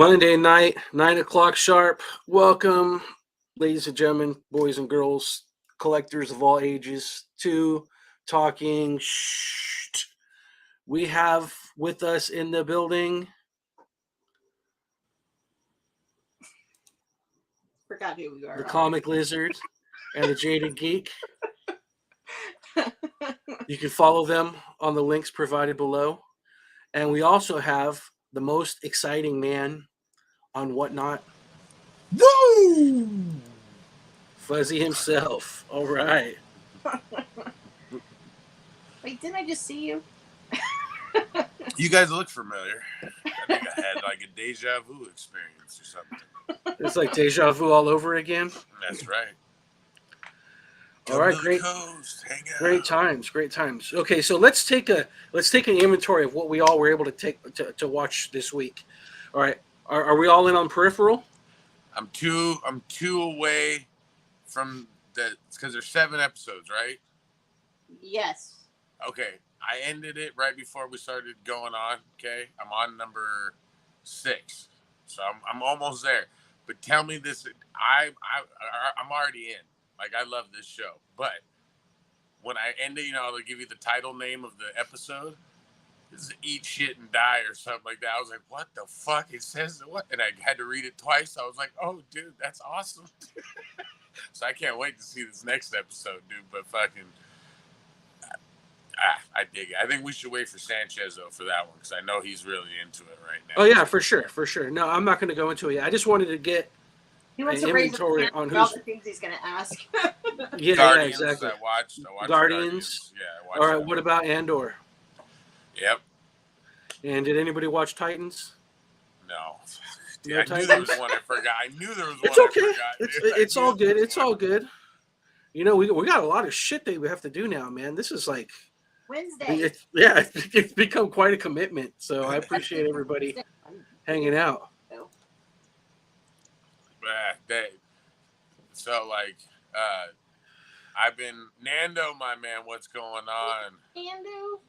Monday night, 9 o'clock sharp. Welcome, ladies and gentlemen, boys and girls, collectors of all ages, to Talking Shh. We have with us in the building Forgot who we are. the Comic Lizard and the Jaded Geek. You can follow them on the links provided below. And we also have the most exciting man on Whatnot, Woo! Fuzzy himself. All right. Wait, didn't I just see you? You guys look familiar. I think I had like a deja vu experience or something. It's like deja vu all over again. That's right. All right, great. Coast, hang out. Great times. Okay, so let's take an inventory of what we all were able to take to watch this week. All right, are we all in on Peripheral? I'm two away from the because there's 7 episodes, right? Yes. Okay, I ended it right before we started going on. Okay, I'm on number 6, so I'm almost there. But tell me this, I'm already in. Like, I love this show, but when I end it, they'll give you the title name of the episode. It's Eat Shit and Die or something like that. I was like, what the fuck? It says what? And I had to read it twice. I was like, oh, dude, that's awesome. So I can't wait to see this next episode, dude. But fucking, I dig it. I think we should wait for Sanchez, though, for that one, because I know he's really into it right now. Oh, yeah, for sure. No, I'm not going to go into it yet. I just wanted to get He wants an to raise inventory the on all who's... the things he's going to ask. Yeah, Guardians, exactly. I watched Guardians. Yeah, I watched All right, that. what about Andor? Yep. And did anybody watch Titans? No. No I knew there was one I forgot. It's okay. I forgot. It's all good. It's all good. We got a lot of shit that we have to do now, man. This is like Wednesday. it's become quite a commitment. So I appreciate everybody hanging out. So, like, I've been... Nando, my man, what's going on? Nando?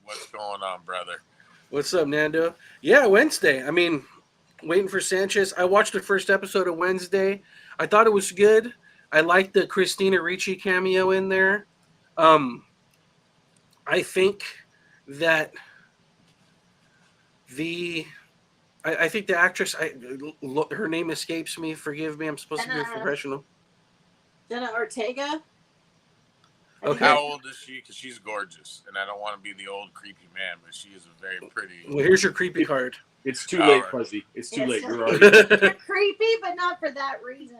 What's going on, brother? What's up, Nando? Yeah, Wednesday. I mean, waiting for Sanchez. I watched the first episode of Wednesday. I thought it was good. I liked the Christina Ricci cameo in there. I think that I think the actress, her name escapes me. Forgive me. I'm supposed to be a professional. Jenna Ortega? Okay. How old is she? Because she's gorgeous, and I don't want to be the old creepy man, but she is a very pretty... Well, here's your creepy card. It's too late, Fuzzy. It's too late. You're already... You're creepy, but not for that reason.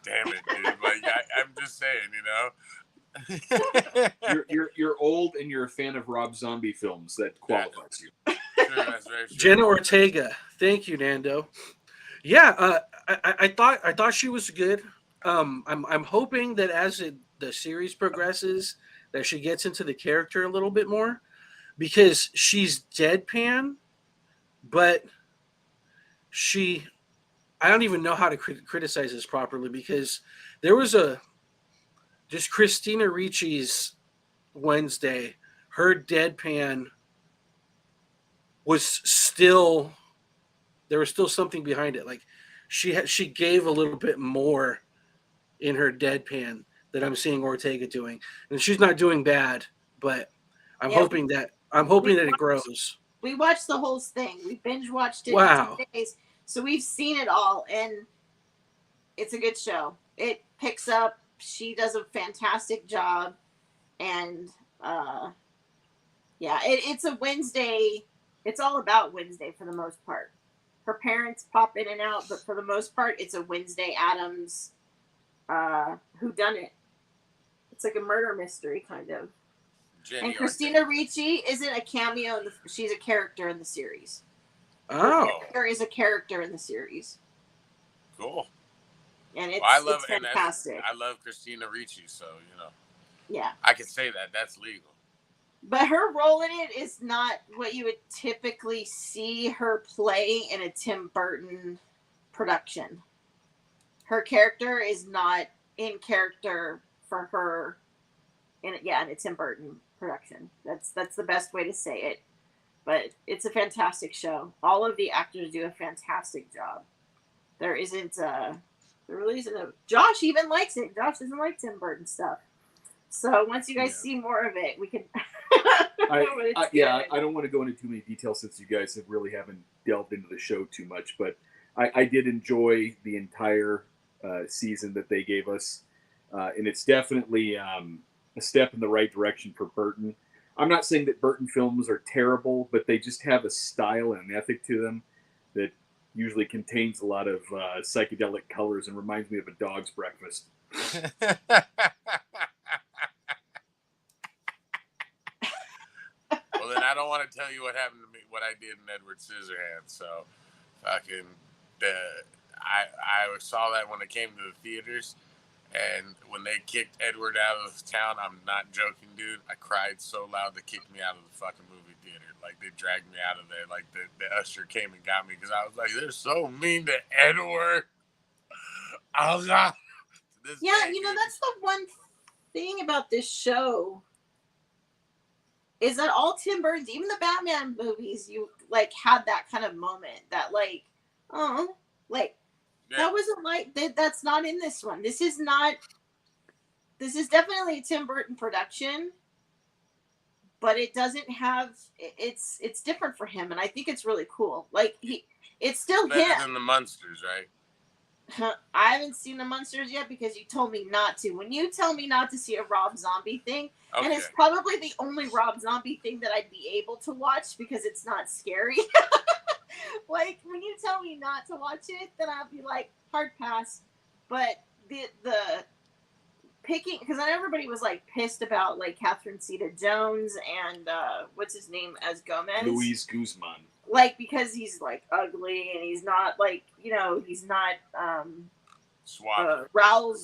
Damn it, dude. Like, I'm just saying, You're old, and you're a fan of Rob Zombie films. That qualifies you. Sure, that's very true. Jenna Ortega. Thank you, Nando. Yeah, I thought she was good. I'm hoping that as the series progresses, that she gets into the character a little bit more, because she's deadpan, but I don't even know how to criticize this properly, because there was just Christina Ricci's Wednesday, her deadpan was still, there was still something behind it. Like she gave a little bit more in her deadpan that I'm seeing Ortega doing, and she's not doing bad, but I'm hoping that it grows. We watched the whole thing. We binge watched it Wow. in 2 days, so we've seen it all, and it's a good show. It picks up. She does a fantastic job, and it's a Wednesday. It's all about Wednesday for the most part. Her parents pop in and out, but for the most part, it's a Wednesday Addams whodunit. It's like a murder mystery, kind of. And Christina Ricci isn't a cameo. She's a character in the series. Oh. There is a character in the series. Cool. And it's fantastic. I love Christina Ricci, so, Yeah. I could say that. That's legal. But her role in it is not what you would typically see her play in a Tim Burton production. Her character is not in character for her in a Tim Burton production. That's the best way to say it. But it's a fantastic show. All of the actors do a fantastic job. There really isn't a. Josh even likes it. Josh doesn't like Tim Burton stuff. So once you guys see more of it, we can. I don't want to go into too many details since you guys haven't delved into the show too much, but I did enjoy the entire season that they gave us, and it's definitely a step in the right direction for Burton. I'm not saying that Burton films are terrible, but they just have a style and an ethic to them that usually contains a lot of psychedelic colors and reminds me of a dog's breakfast. Well, then I don't want to tell you what happened to me, what I did in Edward Scissorhands. So, fucking, I saw that when it came to the theaters, and when they kicked Edward out of town, I'm not joking, dude. I cried so loud they kicked me out of the fucking movie theater. Like, they dragged me out of there. Like, the usher came and got me because I was like, they're so mean to Edward. I was like, that's the one thing about this show. Is that all Tim Burton's, even the Batman movies, you like had that kind of moment that like, oh, like that wasn't like that's not in this one. This is definitely a Tim Burton production, but it doesn't have it's different for him, and I think it's really cool. Like it's still better him. Than the Munsters, right? I haven't seen the Munsters yet because you told me not to. When you tell me not to see a Rob Zombie thing, okay. And it's probably the only Rob Zombie thing that I'd be able to watch because it's not scary. Like, when you tell me not to watch it, then I'll be like, hard pass. But the picking, because everybody was like pissed about like Catherine Zeta-Jones and what's his name as Gomez? Luis Guzman. Like, because he's like ugly and he's not like, he's not Raul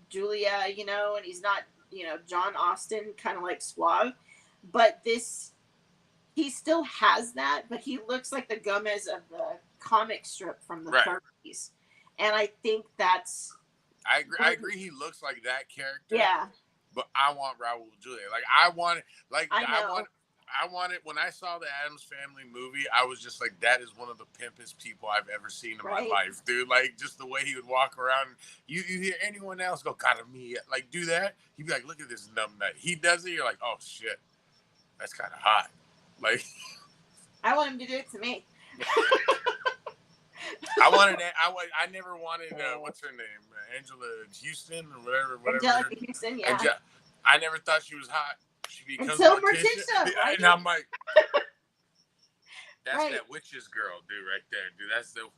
Julia, and he's not, John Austin kind of like suave. But he still has that, but he looks like the Gomez of the comic strip from the 30s. And I think that's. I agree. He looks like that character. Yeah. But I want Raul Julia. Like, I want it when I saw the Addams Family movie. I was just like, that is one of the pimpest people I've ever seen in my life, dude. Like, just the way he would walk around. You hear anyone else go, kind of me, like, do that? He'd be like, look at this numbnut. He does it. You're like, oh shit, that's kind of hot. Like, I want him to do it to me. I never wanted. What's her name? Angela Houston or whatever. Angelica Houston, yeah. I never thought she was hot. She becomes Until Morticia, right? And I'm like, that's that witch's girl, dude, right there, dude. That's the.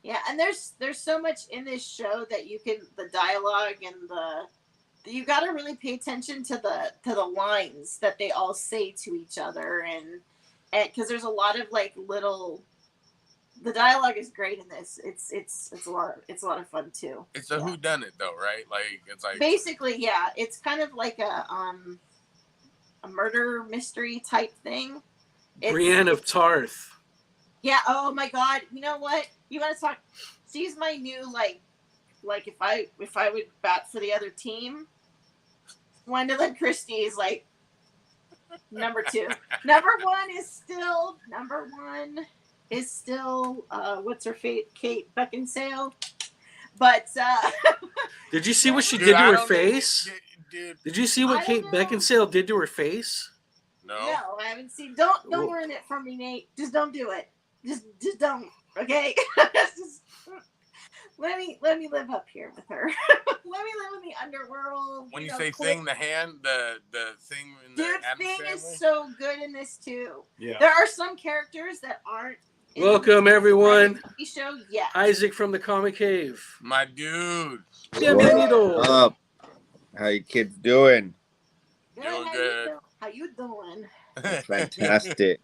Yeah, and there's so much in this show that the dialogue and you got to really pay attention to the lines that they all say to each other, and because there's a lot of like little. The dialogue is great in this. It's a lot of fun too. It's a whodunit though, right? Like, it's like basically, yeah. It's kind of like a murder mystery type thing. Brienne of Tarth. Yeah. Oh my God. You know what? You want to talk? She's my new like if I would bat for the other team, Gwendolyn Christie is like number 2. Number one is still what's her fate? Kate Beckinsale. But did you see what she did to her face? Dude. Did you see what Kate Beckinsale did to her face? No, I haven't seen. Don't ruin it for me, Nate. Just don't do it. Just don't. Okay. Just, let me live up here with her. Let me live in the underworld. When you say thing, the hand, the thing in the Addams Thing Family? is so good in this too. Yeah. There are some characters that aren't. Welcome, everyone. Show, yeah. Isaac from the Comic Cave. My dude. Bienvenido. What's up? How you kids doing? Good. Good. How you doing? Fantastic.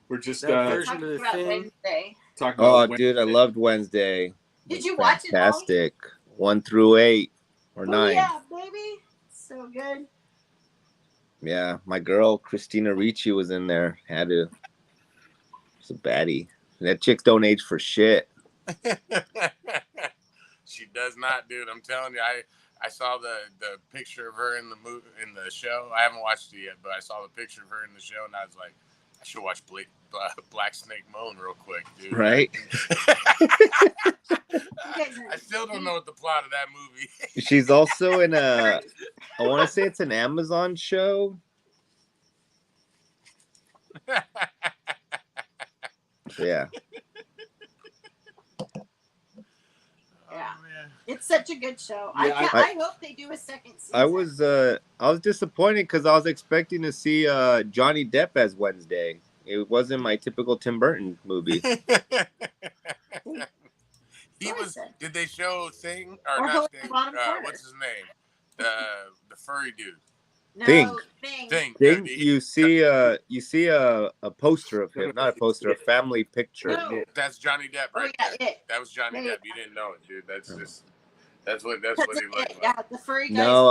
We're just That version Talking of the about thing. Wednesday. talking Oh, about dude, I loved Wednesday. Did you watch it? Fantastic. 1 through 8 or 9. Yeah, baby. So good. Yeah, my girl Christina Ricci was in there. Had to. She's a baddie. That chicks don't age for shit. She does not, dude. I'm telling you, I saw the picture of her in the show. I haven't watched it yet, but I saw the picture of her in the show, and I was like, I should watch Black Snake Moan real quick, dude. Right? I still don't know what the plot of that movie. She's also in I want to say it's an Amazon show. Yeah. Yeah. Oh, It's such a good show. Yeah, I hope they do a second season. I was disappointed because I was expecting to see Johnny Depp as Wednesday. It wasn't my typical Tim Burton movie. He was. Did they show Thing Or not Thing? Bottom Corner. What's his name? The furry dude. No, Thing. Thing. Thing, you see a poster of him, not a poster, a family picture. No. That's Johnny Depp, right? Oh, yeah, there. That was Johnny Depp. You didn't know it, dude. That's what he looked like. Yeah, the furry guy. No,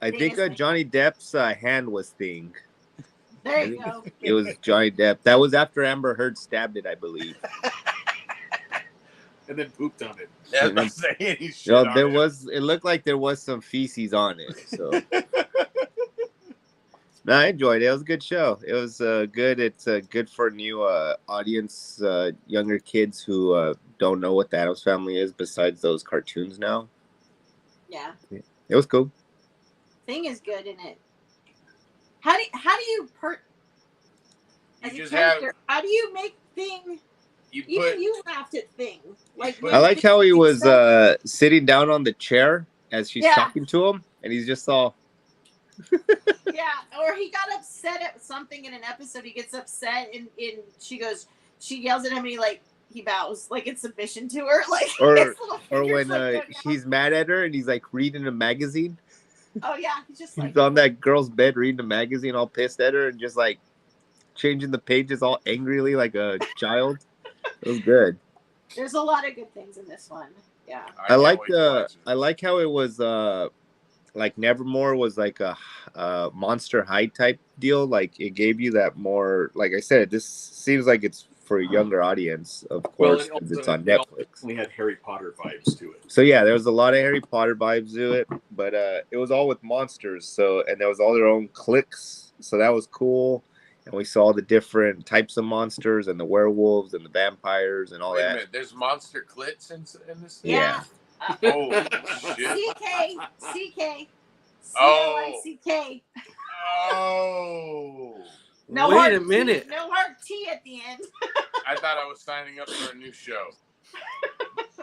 I Thing think is Thing. Johnny Depp's hand was Thing. There you go. It was Johnny Depp. That was after Amber Heard stabbed it, I believe. And then pooped on it. Yeah, I'm saying it looked like there was some feces on it. So no, I enjoyed it. It was a good show. It was good. It's good for new audience, younger kids who don't know what the Addams Family is besides those cartoons now. Yeah. It was cool. Thing is good in it. How do you as a just character? How do you make Thing? You You laughed at Thing. Like I like how he was sitting down on the chair as she's Yeah. talking to him, and he's just all. Yeah, or he got upset at something in an episode. He gets upset, and she yells at him, and he bows like in submission to her, like Or his little fingers, when he's mad at her and he's like reading a magazine. oh yeah, he's just like He's on that girl's bed reading a magazine, all pissed at her, and just like changing the pages all angrily like a child. It was good. There's a lot of good things in this one. Yeah, I like how it was like Nevermore was like a Monster High type deal. Like it gave you that more. Like I said, this seems like it's for a younger audience, of course, because it's on Netflix. We had Harry Potter vibes to it. So yeah, there was a lot of Harry Potter vibes to it, but it was all with monsters. So and there was all their own cliques. So that was cool. And we saw the different types of monsters and the werewolves and the vampires and all Wait a that. minute, there's monster clits in this thing? Yeah. Oh shit. CK. Oh. CK. Oh. No Wait hard a minute. T, no hard T at the end. I thought I was signing up for a new show.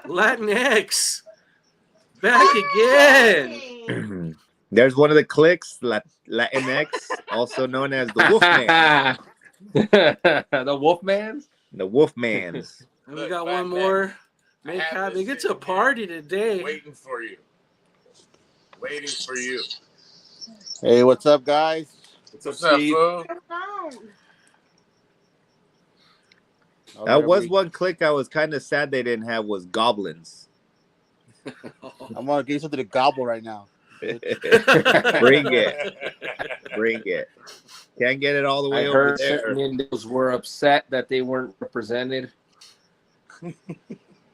Latinx. Back again. Hey. There's one of the cliques, Latinx, also known as the Wolfman. The Wolfmans? The Wolfmans. And we got one more. Make havoc. It's a party today. Waiting for you. Waiting for you. Hey, what's up, guys? What's up, Steve? fool? That was one clique I was kind of sad they didn't have was goblins. I'm gonna get you something to gobble right now. Bring it. Bring it. Can't get it all the I way over heard there. certain individuals were upset that they weren't represented.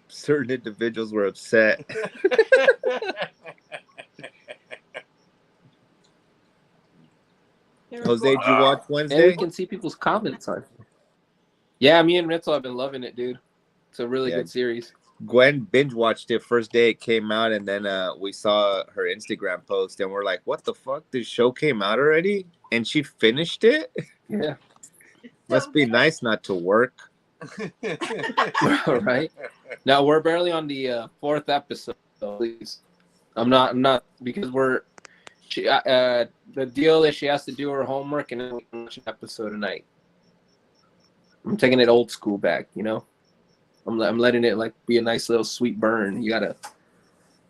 Certain individuals were upset. Jose, did you watch And Wednesday? we can see people's comments on it. Yeah, me and Ritzel have been loving it, dude. It's a really good series. Gwen binge watched it first day it came out, and then we saw her Instagram post, and we're like, "What the fuck? This show came out already?" And she finished it. Yeah. Must be nice not to work. Right. Now we're barely on the fourth episode. Please, I'm not because the deal is she has to do her homework and then we can watch an episode a night. I'm taking it old school back, you know. I'm letting it like be a nice little sweet burn. You gotta,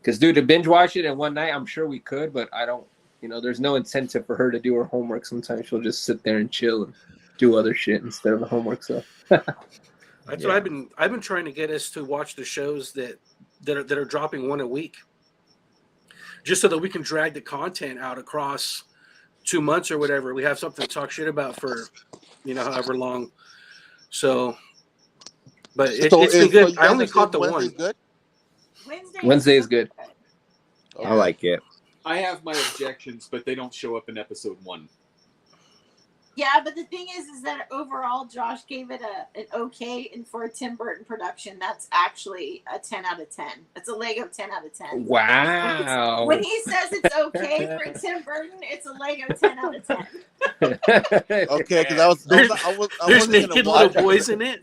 because dude, to binge watch it in one night, I'm sure we could, but I don't. You know, there's no incentive for her to do her homework. Sometimes she'll just sit there and chill and do other shit instead of the homework stuff. That's what I've been trying to get us to watch the shows that are dropping one a week, just so that we can drag the content out across 2 months or whatever. We have something to talk shit about for, however long. So, but it's been good. I only caught the one. Good? Wednesday is good. I like it. I have my objections, but they don't show up in episode 1. Yeah, but the thing is that overall, Josh gave it an okay, and for a Tim Burton production, that's actually a 10 out of 10. It's a Lego 10 out of 10. Wow. When he says it's okay for a Tim Burton, it's a Lego 10 out of 10. Okay, because I There's wasn't naked gonna little watch it. boys in it.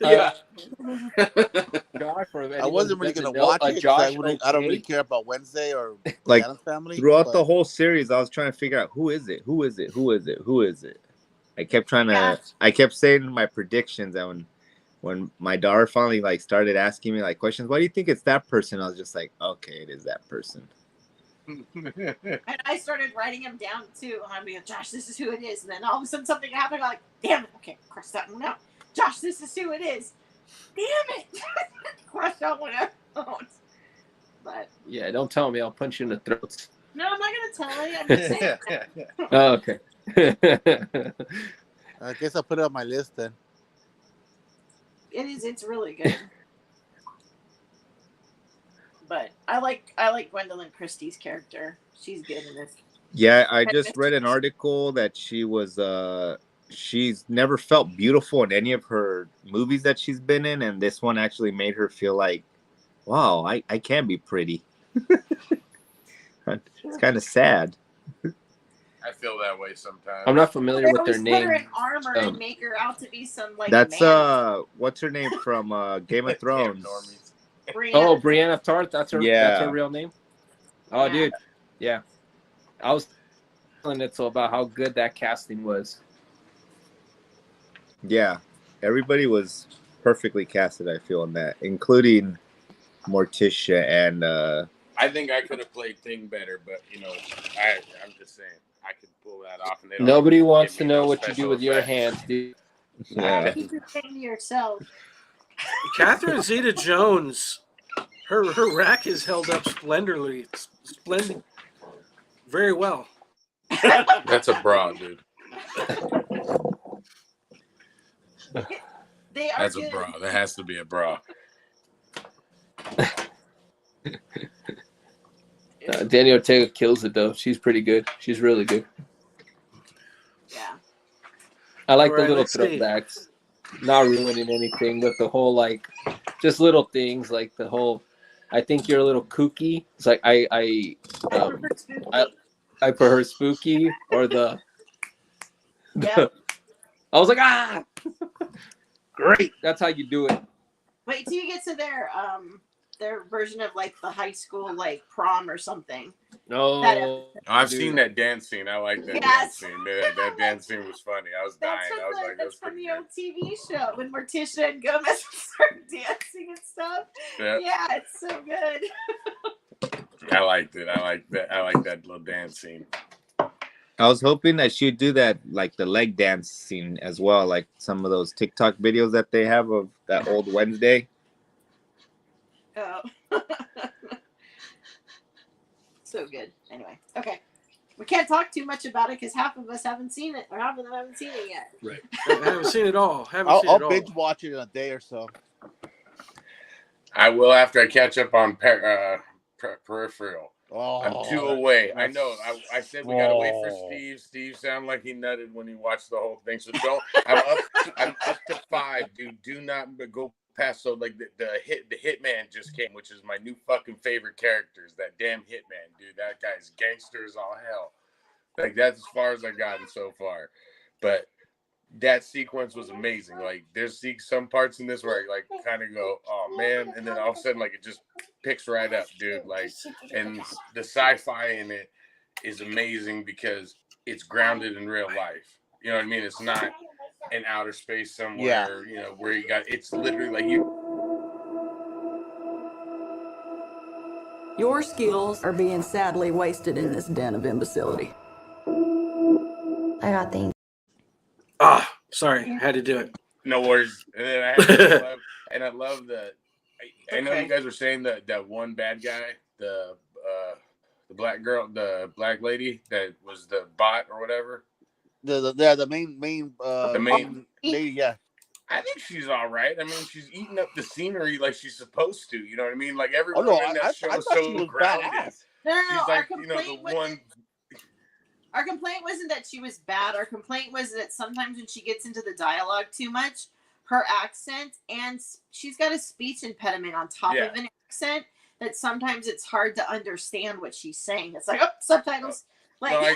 Yeah. Josh, for I wasn't really gonna doesn't know, watch it. 'Cause Josh, I don't really okay. care about Wednesday or Like, Addams Family. Throughout but the whole series, I was trying to figure out who is it. I kept trying to. Yeah. I kept saying my predictions, and when my daughter finally like started asking me like questions, why do you think it's that person? I was just like, okay, it is that person. And I started writing them down too. And I'd be like, Josh, this is who it is. And then all of a sudden something happened. I'm like, damn it. Okay, cross that one out. Josh, this is who it is. Damn it. Cross that one out. But Yeah, don't tell me. I'll punch you in the throat. no, I'm not going to tell you. I'm just saying. Oh, okay. I guess I'll put it on my list then. It's really good. But I like Gwendolyn Christie's character. She's good in this. Yeah, I just read an article that she was she's never felt beautiful in any of her movies that she's been in, and this one actually made her feel like, wow, I can be pretty. It's kind of sad. I feel that way sometimes. I'm not familiar with their Put her name. in armor and make her out to be some like That's man. what's her name from Game of Thrones? Oh, Brianna Tarth. That's her. Yeah. That's her real name. Oh, Yeah. dude. Yeah. I was telling it so about how good that casting was. Yeah, everybody was perfectly casted, I feel, in that, including Morticia and I think I could have played Thing better, but I'm just saying I could pull that off. And they don't Nobody give wants me to know no what you do special with your effects. hands, dude. yeah. Keep it to yourself. Catherine Zeta-Jones, her rack is held up splendidly, very well. That's a bra, dude. They are That's good. a bra. That has to be a bra. Danny Ortega kills it though. She's pretty good. She's really good. Yeah. I like All right, the little let's see. throwbacks. Not ruining anything, but the whole like, just little things like the whole. I think you're a little kooky. It's like I put her spooky or the. Yep. I was like, ah, great. That's how you do it. Wait till you get to their version of like the high school like prom or something. No, I've dude. seen that dance scene. I like that Yes. dance scene. That dance scene was funny. I was dying. That's I was like, that's that's from pretty the old TV show when Morticia and Gomez start dancing and stuff. good. Yeah, it's so good. I liked it. I like that. I like that little dance scene. I was hoping that she'd do that, like the leg dance scene as well, like some of those TikTok videos that they have of that old Wednesday. Oh. So good. Anyway, okay. We can't talk too much about it because half of us haven't seen it, or half of them haven't seen it yet. Right. I haven't seen it all. I'll binge watch it in a day or so. I will after I catch up on Peripheral. Oh, I'm 2 away. I know. I said we gotta wait for Steve. Steve sounded like he nutted when he watched the whole thing. So don't. I'm up to 5, dude. Do not go past. So like the hitman just came, which is my new fucking favorite characters. That damn hitman, dude. That guy's gangster as all hell. Like that's as far as I've gotten so far. But that sequence was amazing. Like there's some parts in this where I like kind of go, oh man, and then all of a sudden like it just picks right up, dude. Like, and the sci-fi in it is amazing because it's grounded in real life. You know what I mean? It's not in outer space somewhere. You know where you got. It's literally like you. Your skills are being sadly wasted in this den of imbecility. I got things. Ah, sorry, had to do it. No worries. And then I love the. I know you guys were saying that one bad guy, the black girl, the black lady that was the bot or whatever. The main lady, yeah. I think she's all right. I mean, she's eating up the scenery like she's supposed to. You know what I mean? Like Oh everyone no, in that show I is thought she so was grounded. badass. No, She's our like, complaint the one. Our complaint wasn't that she was bad. Our complaint was that sometimes when she gets into the dialogue too much, her accent, and she's got a speech impediment on top of an accent, that sometimes it's hard to understand what she's saying. It's like, oh, subtitles. Like, No,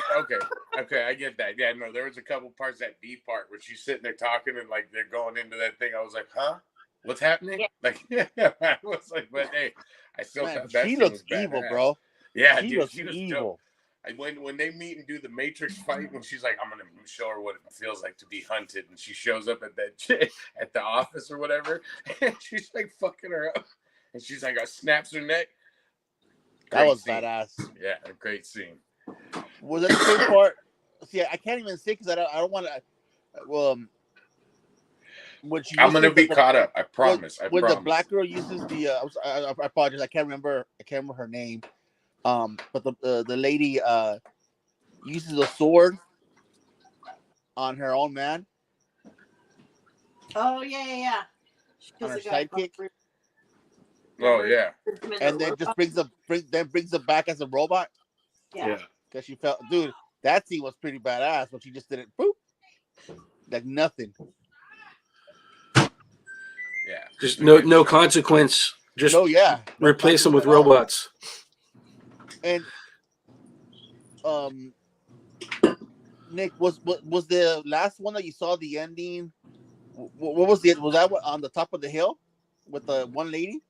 okay, I get that. Yeah, no, there was a couple parts, that B part where she's sitting there talking and like they're going into that thing. I was like, huh? What's happening? Yeah. Like, I was like, but hey, I still thought that She scene looks was evil, badass. bro. Yeah, She dude, looks she was evil. dope. When they meet and do the Matrix fight, when she's like, I'm gonna show her what it feels like to be hunted, and she shows up at that at the office or whatever, and she's like fucking her up, and she's like, snaps her neck. That was scene. badass. Yeah, a great scene. Was that the same part? See, I can't even say because I don't want to. Well, when she I'm gonna uses be caught up. I promise. When I promise. the black girl uses the, I apologize. I can't remember her name. But the lady uses a sword on her own man. oh yeah. On her sidekick. Oh yeah. And then just brings them back as a robot. Yeah. Because she felt, dude, that scene was pretty badass, but she just didn't boop, like nothing. Yeah. Just no consequence. Just replace them with robots. And Nick, was the last one that you saw the ending? What was the? Was that on the top of the hill with the one lady?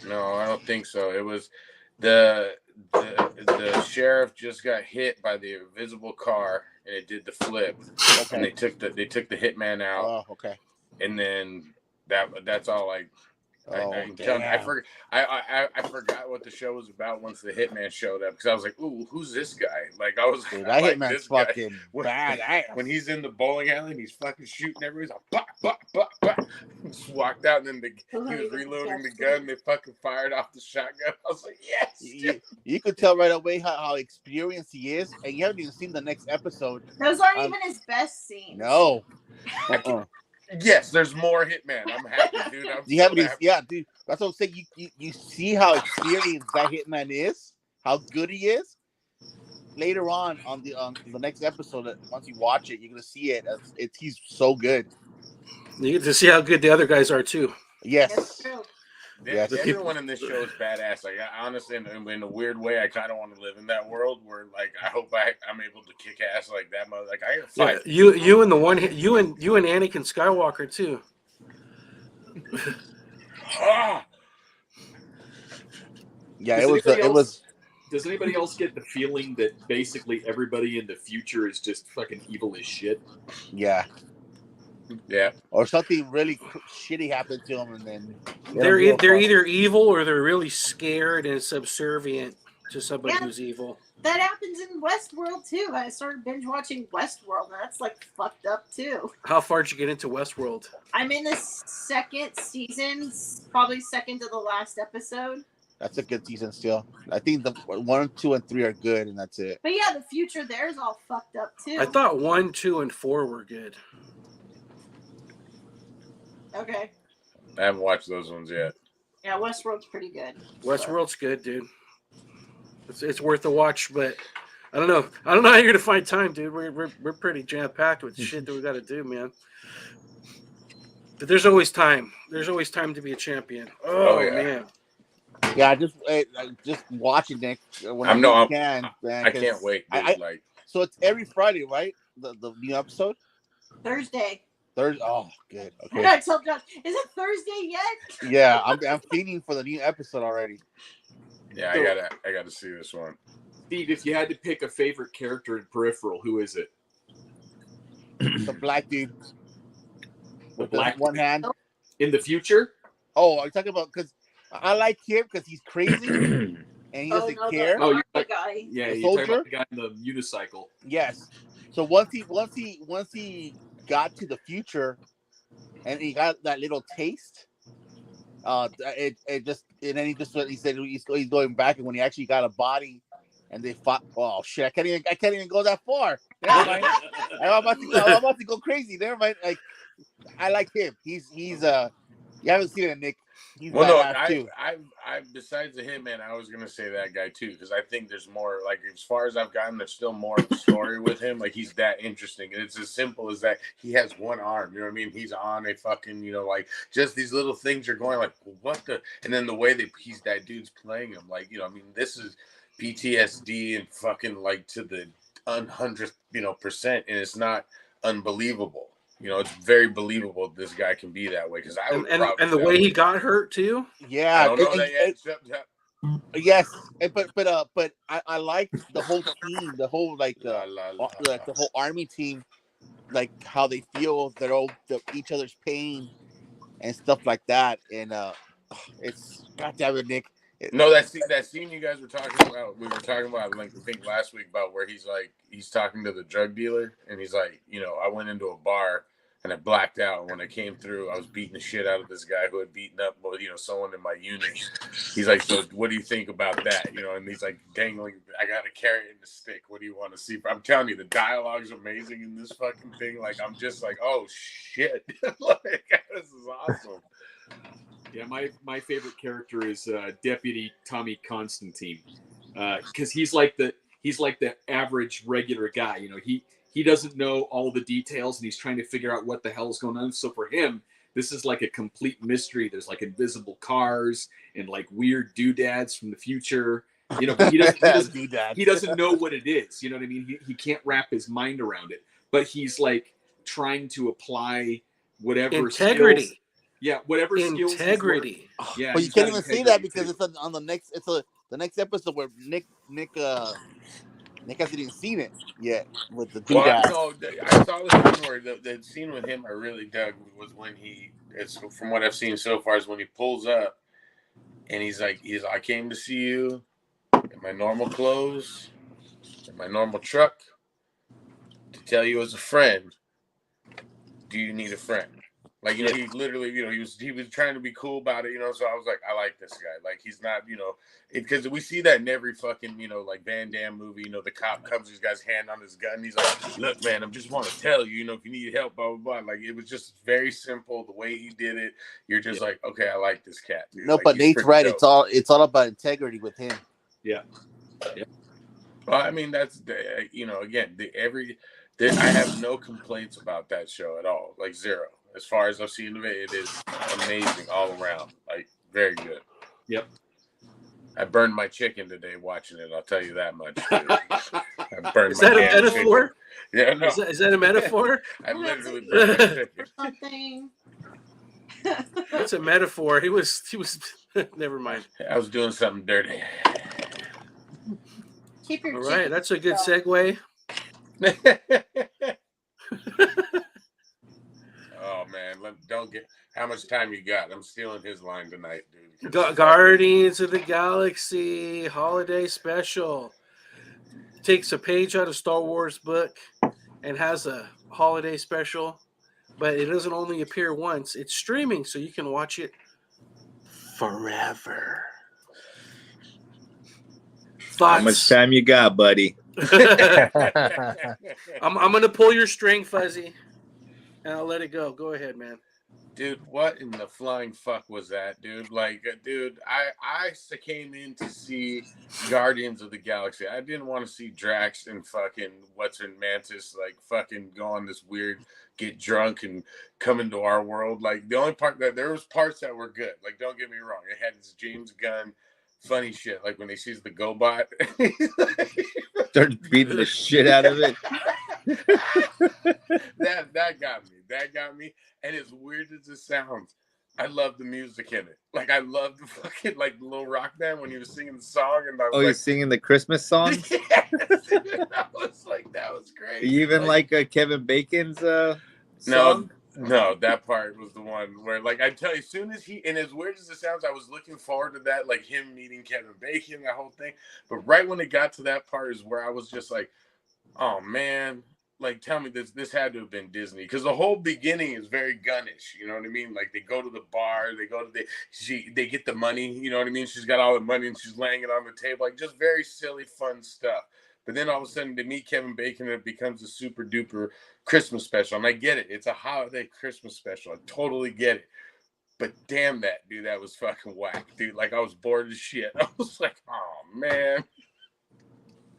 No, I don't think so. It was the sheriff just got hit by the invisible car and it did the flip. Okay. And they took the hitman out. Oh, okay. And then that's all I forgot what the show was about once the hitman showed up, because I was like, "Ooh, who's this guy?" Like I was, dude, that hitman's fucking badass. When he's in the bowling alley and he's fucking shooting everybody, he's like, bah, bah, bah, bah. Just walked out, and then he was reloading the gun. They fucking fired off the shotgun. I was like, "Yes!" You could tell right away how experienced he is, and you haven't even seen the next episode. Those aren't even his best scenes. No. Yes, there's more Hitman. I'm happy, dude. Dude. That's what I'm saying. You see how experienced that Hitman is, how good he is. Later on the next episode, once you watch it, you're gonna see it. He's so good. You get to see how good the other guys are too. Yes. Yes. Everyone in this show is badass. Like, I honestly, in a weird way, I kind of want to live in that world where, like, I hope I'm able to kick ass like that. Like, I can fight. Yeah, you and Anakin Skywalker too. Yeah, it was. Does anybody else get the feeling that basically everybody in the future is just fucking evil as shit? Yeah. Yeah. Or something really shitty happened to them, and then they're either evil or they're really scared and subservient to somebody who's evil. That happens in Westworld too. I started binge watching Westworld, and that's like fucked up too. How far did you get into Westworld? I'm in the second season, probably second to the last episode. That's a good season still. I think the 1, 2, and 3 are good, and that's it. But yeah, the future there's all fucked up too. I thought 1, 2, and 4 were good. Okay. I haven't watched those ones yet. Yeah, Westworld's pretty good. Westworld's good, dude. It's worth a watch, but I don't know how you're gonna find time, dude. We're pretty jam packed with shit that we got to do, man. But there's always time. There's always time to be a champion. Oh yeah. Man. Yeah, just watching it when I can, man. I can't wait. So it's every Friday, right? The new episode. Thursday. Oh, good. Okay. I told Josh, is it Thursday yet? Yeah, I'm feeding for the new episode already. Yeah, I gotta see this one. Steve, if you had to pick a favorite character in Peripheral, who is it? The black dude. The black one hand. In the future? Oh, are you talking about, because I like him because he's crazy and he doesn't care. Oh, you're the guy. Yeah, the you're soldier? talking about the guy in the unicycle. Yes. So once he got to the future and he got that little taste, he said he's going back, and when he actually got a body and they fought. Oh shit! I can't even go that far. Never mind. I'm about to go crazy. Never mind. Like I like him. He's you haven't seen it, Nick. He's Well, no, badass too. I besides the Hitman, I was gonna say that guy too, because I think there's more. Like as far as I've gotten, there's still more of a story with him. Like he's that interesting. And it's as simple as that. He has one arm. You know what I mean? He's on a fucking. You know, like just these little things are going like, what the? And then the way that dude's playing him, like I mean, this is PTSD and fucking like to the 100th percent, and it's not unbelievable. It's very believable this guy can be that way because I would probably. And the way he got hurt too. Yeah, I don't know that yet. Yes, but I like the whole team, the whole the whole army team, like how they feel their each other's pain and stuff like that, and it's goddamn it, Nick. No, that scene you guys were talking about. We were talking about, like, I think last week about where he's talking to the drug dealer, and he's like, I went into a bar and I blacked out. And when I came through, I was beating the shit out of this guy who had beaten up, someone in my unit. He's like, so what do you think about that? And he's like, dangling, I got a carrot and a stick. What do you want to see? I'm telling you, the dialogue's amazing in this fucking thing. Like, I'm just like, oh shit, like, this is awesome. Yeah, my favorite character is Deputy Tommy Constantine, because he's like the average regular guy. He doesn't know all the details, and he's trying to figure out what the hell is going on. So for him, this is like a complete mystery. There's like invisible cars and like weird doodads from the future. But he doesn't know what it is. You know what I mean? He can't wrap his mind around it. But he's like trying to apply whatever integrity. Skills, yeah, whatever skills. Integrity. Yeah, but you can't even say that because it's on the next. It's the next episode where Nick hasn't even seen it yet with the dude. Well, no, I saw the scene where the scene with him I really dug was when it's from what I've seen so far is when he pulls up and he's like, I came to see you in my normal clothes, in my normal truck, to tell you as a friend, do you need a friend? Like, he literally, he was trying to be cool about it, so I was like, I like this guy. Like, he's not, because we see that in every fucking, like Van Damme movie, the cop comes, he's got his hand on his gun, and he's like, look, man, I just want to tell you, if you need help, blah, blah, blah. Like, it was just very simple, the way he did it. You're just like, okay, I like this cat, dude. No, like, but Nate's right. Dope. It's all about integrity with him. Yeah. Well, I mean, that's, again, I have no complaints about that show at all. Like, zero. As far as I've seen of it, it is amazing all around. Like, very good. Yep. I burned my chicken today watching it. I'll tell you that much. I burned Is that a metaphor? Chicken. Yeah, no. Is that a metaphor? I literally burned my chicken. Something. That's a metaphor. He was. Never mind. I was doing something dirty. Keep your All right, that's a good segue. Oh man, don't get how much time you got. I'm stealing his line tonight, dude. Guardians of the Galaxy holiday special takes a page out of Star Wars book and has a holiday special, but it doesn't only appear once. It's streaming, so you can watch it forever. Thoughts? How much time you got, buddy? I'm gonna pull your string, Fuzzy. And I'll let it go. Go ahead, man. Dude, what in the flying fuck was that, dude? Like, dude, I came in to see Guardians of the Galaxy. I didn't want to see Drax and fucking Mantis, like, fucking go on this weird, get drunk and come into our world. Like, the only part there was parts that were good. Like, don't get me wrong. It had this James Gunn funny shit. Like, when he sees the GoBot. Started beating the shit out of it. That got me. That got me. And as weird as it sounds, I love the music in it. Like, I love the fucking, like, Little Rock Band when he was singing the song. And I was he's singing the Christmas song? Yes. I was like, that was great. You even like Kevin Bacon's song? No, that part was the one where, like, I tell you, as soon as and as weird as it sounds, I was looking forward to that, like, him meeting Kevin Bacon, that whole thing. But right when it got to that part is where I was just like, oh, man, like, tell me this had to have been Disney, because the whole beginning is very gunnish. You know what I mean? Like, they go to the bar, they get the money. You know what I mean? She's got all the money and she's laying it on the table, like just very silly, fun stuff. But then all of a sudden, they meet Kevin Bacon and it becomes a super duper Christmas special. And I get it; it's a holiday Christmas special. I totally get it. But damn that, dude, that was fucking whack, dude. Like, I was bored as shit. I was like, oh man.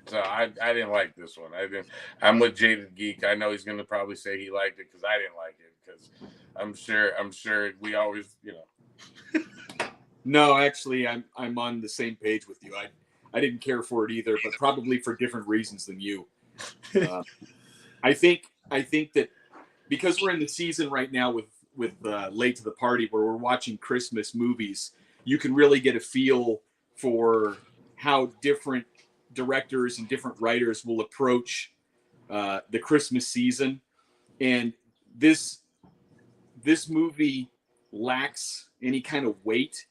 So I didn't like this one. I'm with Jaded Geek. I know he's gonna probably say he liked it because I didn't like it, because I'm sure we always, you know. No, actually, I'm on the same page with you. I didn't care for it either, but probably for different reasons than you. I think that because we're in the season right now with Late to the Party, where we're watching Christmas movies, you can really get a feel for how different directors and different writers will approach the Christmas season. And this movie lacks any kind of weight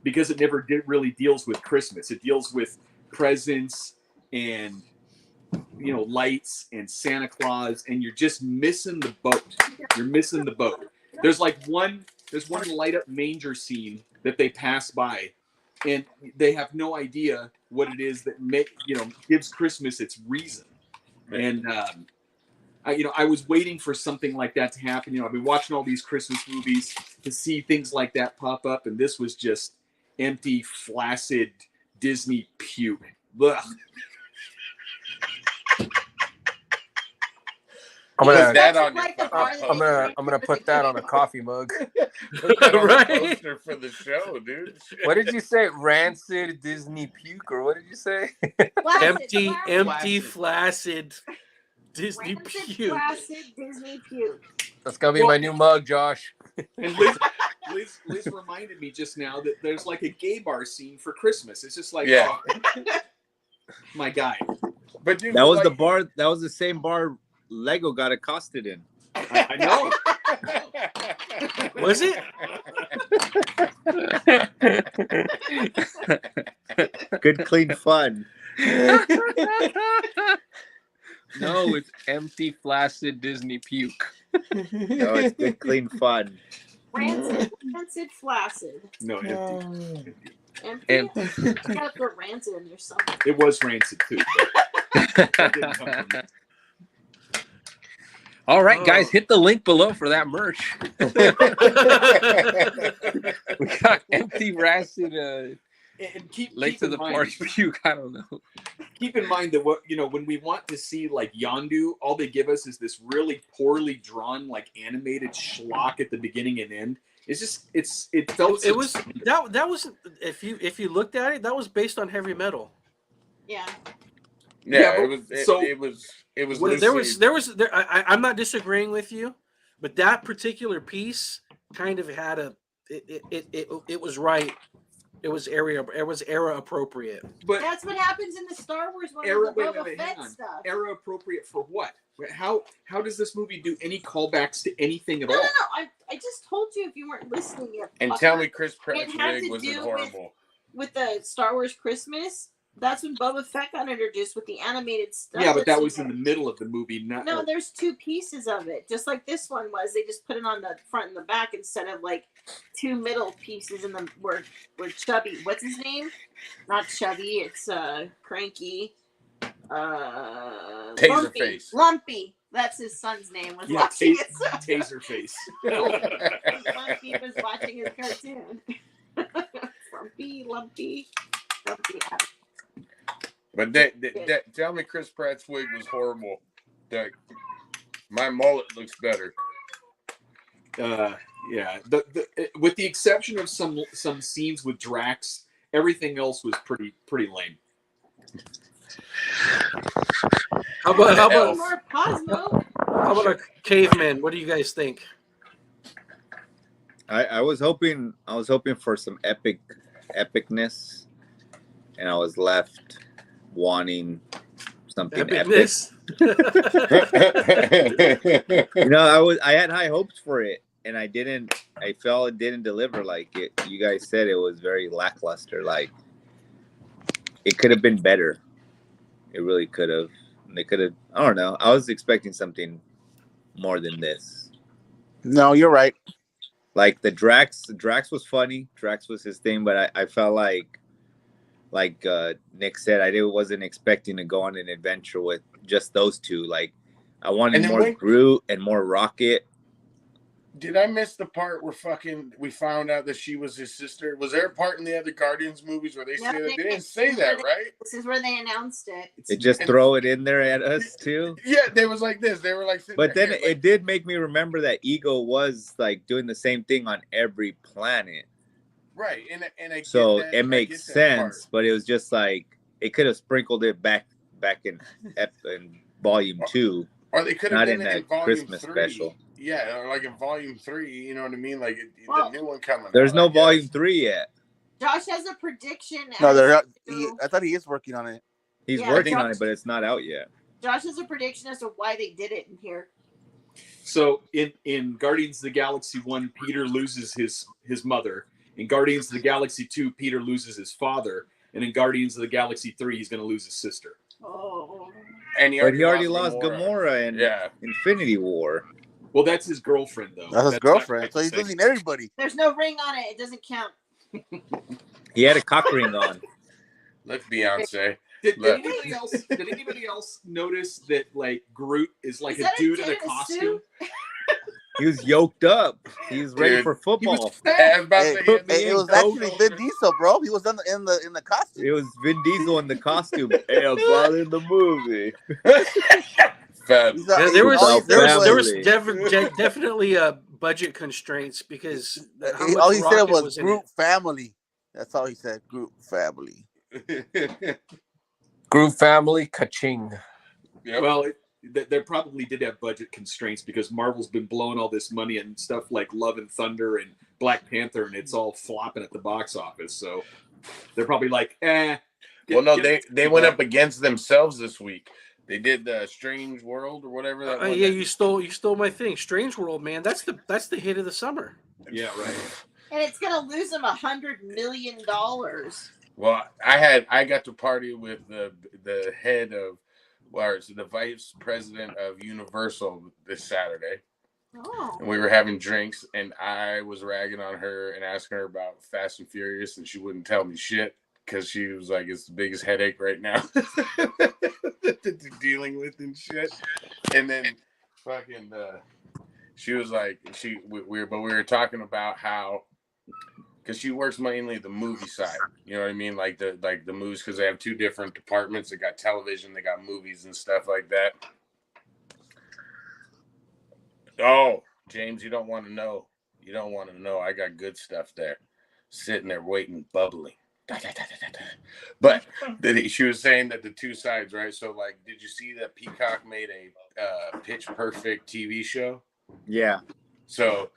because it never really deals with Christmas. It deals with presents and, you know, lights and Santa Claus, and you're just missing the boat. You're missing the boat. There's one light up manger scene that they pass by, and they have no idea what it is that gives Christmas its reason. And I was waiting for something like that to happen. I've been watching all these Christmas movies to see things like that pop up, and this was just empty, flaccid Disney puke. Ugh. I'm gonna put that on a coffee mug. Put that on Right? a poster for the show, dude. What did you say? Rancid Disney puke, or what did you say? Empty, flaccid Disney Rancid, puke. flaccid Disney puke. That's gonna be my new mug, Josh. And Liz reminded me just now that there's like a gay bar scene for Christmas. It's just like, Yeah. oh, my guy. But dude, That was the bar. That was the same bar Lego got accosted in. I know. Was it? Good, clean fun. No, it's empty, flaccid Disney puke. No, it's good, clean fun. Rancid, flaccid. No, empty. Empty? You gotta put rancid in there somewhere. It was rancid too. That didn't come from me. All right, guys, hit the link below for that merch. We got empty, rancid, And keep late to the party puke. I don't know. Keep in mind that when we want to see like Yondu, all they give us is this really poorly drawn, like animated schlock at the beginning and end. It's just it felt It was that was if you looked at it, that was based on heavy metal. Yeah. Yeah, but it was. Well, there was I'm not disagreeing with you, but that particular piece kind of had it was right. It was era appropriate. But that's what happens in the Star Wars one. Era, The wait, Boba Fett hang on. stuff. Era appropriate for what? How does this movie do any callbacks to anything at No. all? I just told you if you weren't listening yet. And tell me Chris Pratt's It had wig to wasn't do horrible. With the Star Wars Christmas. That's when Boba Fett got introduced with the animated stuff. Yeah, but that was in the middle of the movie. No, there's two pieces of it. Just like this one was. They just put it on the front and the back instead of like two middle pieces in the where Chubby. What's his name? Not Chubby. It's Cranky. Taserface. Lumpy. That's his son's name. Was Yeah, watching it. Taserface. Lumpy was watching his cartoon. Lumpy. But tell me Chris Pratt's wig was horrible. My mullet looks better. Yeah. With the exception of some scenes with Drax, everything else was pretty lame. How about more Cosmo? How about a caveman? What do you guys think? I was hoping for some epicness, and I was left wanting something Epicness? epic. I had high hopes for it, and I felt it didn't deliver like it. You guys said it was very lackluster. Like it could have been better. It really could have. They could have. I don't know. I was expecting something more than this. No, you're right. Like the Drax was funny. Drax was his thing, but I felt like Nick said, wasn't expecting to go on an adventure with just those two. Like I wanted more Groot and more Rocket. Did I miss the part where we found out that she was his sister? Was there a part in the other Guardians movies where they say that? They didn't say that, right? This is where they announced it. They just throw it in there at us too. Yeah, they was like this. They were like, but then it did make me remember that Ego was like doing the same thing on every planet. Right, and so it makes sense, but it was just like it could have sprinkled it back in volume 2, or they could have not done in it that in volume Christmas 3. special. Yeah, or like in volume 3, you know what I mean? Like the new one coming. There's no volume 3 yet. Josh has a prediction. No, I thought he is working on it. He's working on it, but it's not out yet. Josh has a prediction as to why they did it in here. So in Guardians of the Galaxy 1, Peter loses his mother. In Guardians of the Galaxy 2, Peter loses his father. And in Guardians of the Galaxy 3, he's going to lose his sister. Oh. And he already lost Gamora in Infinity War. Well, that's his girlfriend, though. That's his girlfriend. So he's losing everybody. There's no ring on it. It doesn't count. He had a cock ring on. Look, Beyonce. Did anybody else notice that like Groot is like a dude in a costume? He was yoked up. He was ready for football. It was actually Vin Diesel, bro. He was in the costume. It was Vin Diesel in the costume. Hey, I'm not in the movie. There was definitely budget constraints because all he said was Groot family. That's all he said. Groot family. Groot family, ka-ching. Yep. Well, they probably did have budget constraints because Marvel's been blowing all this money and stuff like Love and Thunder and Black Panther, and it's all flopping at the box office. So they're probably like, eh. They went up against themselves this week. They did the Strange World or whatever that was. Yeah, you stole my thing. Strange World, man. That's the hit of the summer. Yeah, right. And it's gonna lose them $100 million. Well, I got to party with the head of, the vice president of Universal this Saturday. Oh. And we were having drinks, and I was ragging on her and asking her about Fast and Furious, and she wouldn't tell me shit because she was like, "It's the biggest headache right now dealing with and shit." And then fucking, she was like, we were talking about how. Because she works mainly the movie side, you know what I mean? Like the movies, because they have two different departments. They got television, they got movies and stuff like that. Oh, James, you don't want to know. You don't want to know. I got good stuff there, sitting there waiting, bubbling. But she was saying that the two sides, right? So, like, did you see that Peacock made a Pitch Perfect TV show? Yeah. So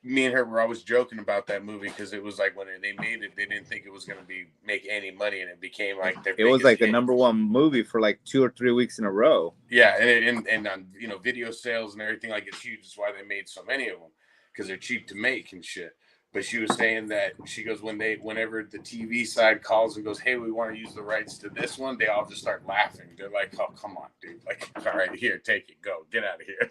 me and her were always joking about that movie because it was like when they made it, they didn't think it was going to make any money, and it became like it was like the #1 movie for like 2 or 3 weeks in a row. Yeah, and on video sales and everything, like it's huge. That's why they made so many of them, because they're cheap to make and shit. But she was saying that she goes whenever the TV side calls and goes, "Hey, we want to use the rights to this one," they all just start laughing. They're like, "Oh, come on, dude! Like, all right, here, take it, go, get out of here."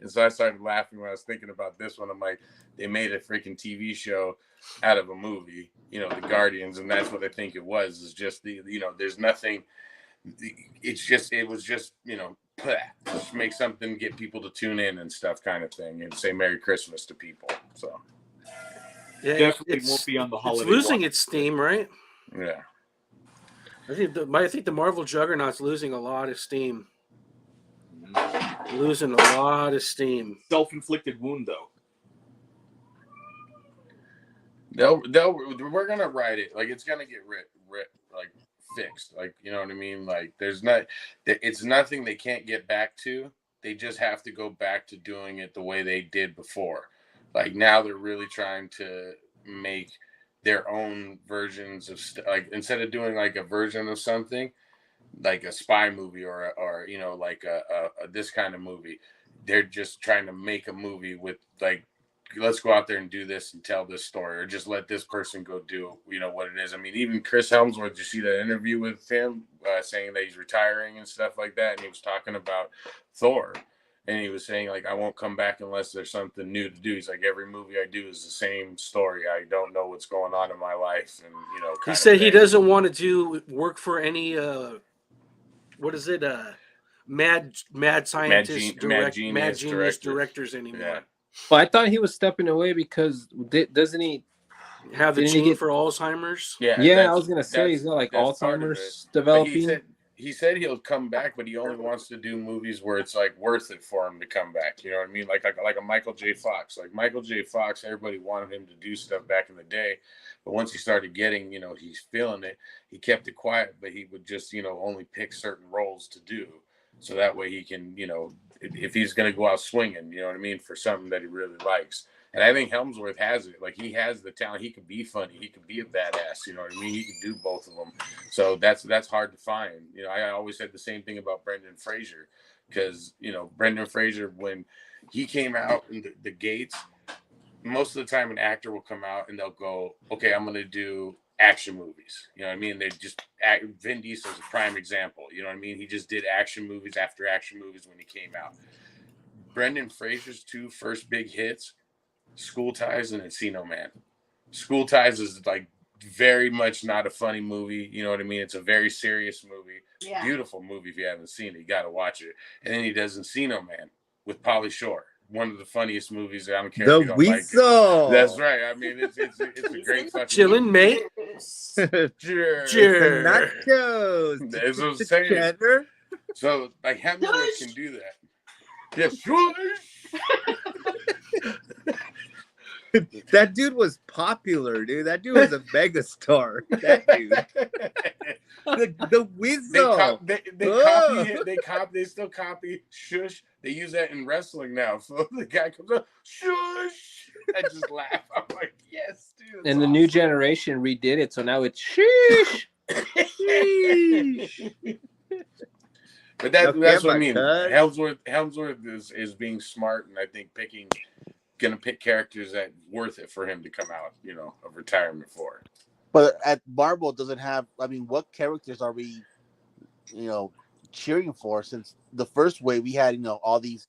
And so I started laughing when I was thinking about this one. I'm like, they made a freaking TV show out of a movie, the Guardians, and that's what I think it was. Is just there's nothing. It was just just make something, get people to tune in and stuff, kind of thing, and say Merry Christmas to people. So. Yeah, definitely won't be on the holiday. It's losing its steam, right? Yeah. I think the Marvel juggernaut's losing a lot of steam. Losing a lot of steam. Self-inflicted wound, though. We're gonna write it. Like, it's gonna get fixed. Like, you know what I mean? Like, it's nothing they can't get back to. They just have to go back to doing it the way they did before. Like, now they're really trying to make their own versions of like, instead of doing like a version of something like a spy movie or like a this kind of movie, they're just trying to make a movie with like let's go out there and do this and tell this story, or just let this person go do, what it is. I mean, even Chris Hemsworth, you see that interview with him saying that he's retiring and stuff like that. And he was talking about Thor. And he was saying, like, I won't come back unless there's something new to do. He's like, every movie I do is the same story. I don't know what's going on in my life. And, he said he doesn't want to do work for any, what is it? Mad scientist, mad genius directors anymore. Yeah. Well, I thought he was stepping away because doesn't he have the gene for Alzheimer's? Yeah, I was gonna say he's got like Alzheimer's developing. He said he'll come back, but he only wants to do movies where it's like worth it for him to come back. You know what I mean? Like a Michael J. Fox. Like Michael J. Fox, everybody wanted him to do stuff back in the day, but once he started getting, he's feeling it. He kept it quiet, but he would just, only pick certain roles to do, so that way he can, if he's going to go out swinging, you know what I mean, for something that he really likes. And I think Hemsworth has it. Like, he has the talent. He can be funny. He can be a badass. You know what I mean? He can do both of them. So that's hard to find. I always said the same thing about Brendan Fraser, because, Brendan Fraser, when he came out in the gates, most of the time an actor will come out and they'll go, okay, I'm going to do action movies. You know what I mean? They just Vin Diesel's a prime example. You know what I mean? He just did action movies after action movies when he came out. Brendan Fraser's two first big hits, School Ties and Encino Man. School Ties is like very much not a funny movie. You know what I mean? It's a very serious movie. Yeah. Beautiful movie. If you haven't seen it, you got to watch it. And then he does Encino Man with Pauly Shore. One of the funniest movies. I don't care if you don't Weasel. like it. That's right. I mean, it's a great fucking chillin', mate. Cheers. Nachos. That's what I'm saying. So, like, Hemsworth can do that. Yes, That dude was popular, dude. That dude was a megastar. That dude. The Weasel. They still copy shush. They use that in wrestling now. So the guy comes up, shush. I just laugh. I'm like, yes, dude. And the new generation redid it, so now it's sheesh. But that's what I mean. Hemsworth is being smart, and I think gonna pick characters that worth it for him to come out, of retirement for. But at Marvel doesn't have. I mean, what characters are we, cheering for? Since the first wave, we had all these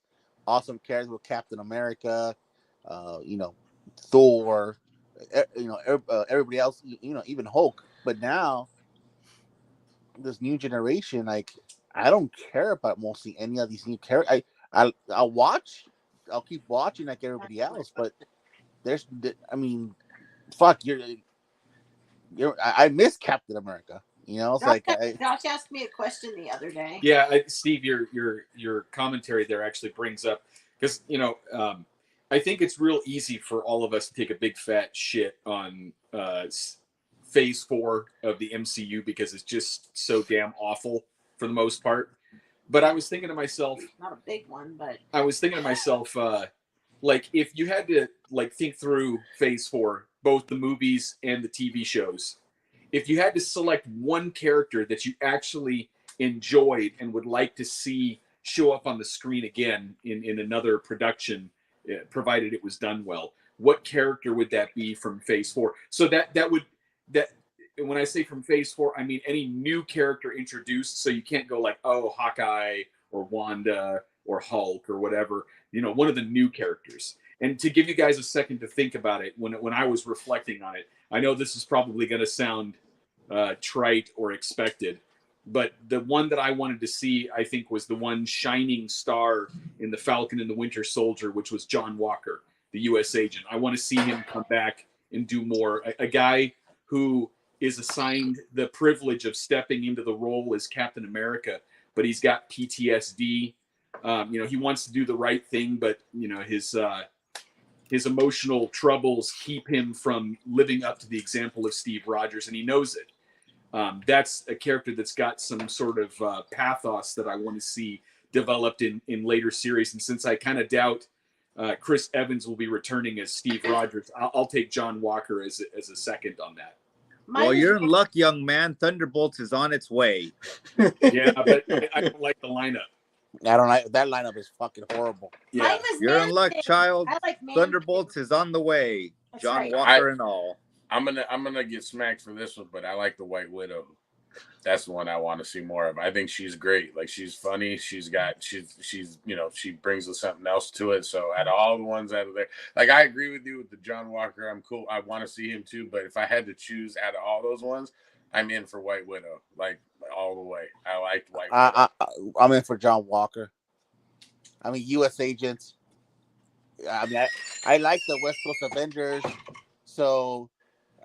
awesome characters with Captain America, Thor, everybody else, even Hulk. But now, this new generation, like, I don't care about mostly any of these new characters. I'll watch. I'll keep watching like everybody else, but fuck, I miss Captain America. It's Josh asked me a question the other day. Yeah, Steve, your commentary there actually brings up, because I think it's real easy for all of us to take a big fat shit on Phase 4 of the MCU because it's just so damn awful for the most part. But I was thinking to myself, not a big one, but I was thinking to myself, like, if you had to think through Phase 4, both the movies and the TV shows, if you had to select one character that you actually enjoyed and would like to see show up on the screen again in another production, provided it was done well, what character would that be from Phase 4? So when I say from Phase 4, I mean any new character introduced. So you can't go like, oh, Hawkeye or Wanda or Hulk or whatever, one of the new characters. And to give you guys a second to think about it, when I was reflecting on it, I know this is probably going to sound trite or expected, but the one that I wanted to see, I think, was the one shining star in the Falcon and the Winter Soldier, which was John Walker, the U.S. agent. I want to see him come back and do more. A guy who is assigned the privilege of stepping into the role as Captain America, but he's got PTSD. He wants to do the right thing, but his emotional troubles keep him from living up to the example of Steve Rogers, and he knows it. That's a character that's got some sort of pathos that I want to see developed in later series. And since I kind of doubt Chris Evans will be returning as Steve Rogers, I'll take John Walker as a second on that. Well, you're in luck, young man. Thunderbolts is on its way. Yeah, but I don't like the lineup. I don't like that lineup is fucking horrible. Mine Yeah. was You're in luck, Man-Thing. child. I like Man-Thing. Thunderbolts is on the way. That's John right. Walker and all. I'm gonna get smacked for this one, but I like the White Widow. That's the one I want to see more of. I think she's great. Like, she's funny. She's she brings us something else to it. So out of all the ones out of there, like, I agree with you with the John Walker. I'm cool. I want to see him too. But if I had to choose out of all those ones, I'm in for White Widow, like, all the way. I liked White Widow. I'm in for John Walker. I mean, U.S. Agents. I mean, I like the West Coast Avengers, so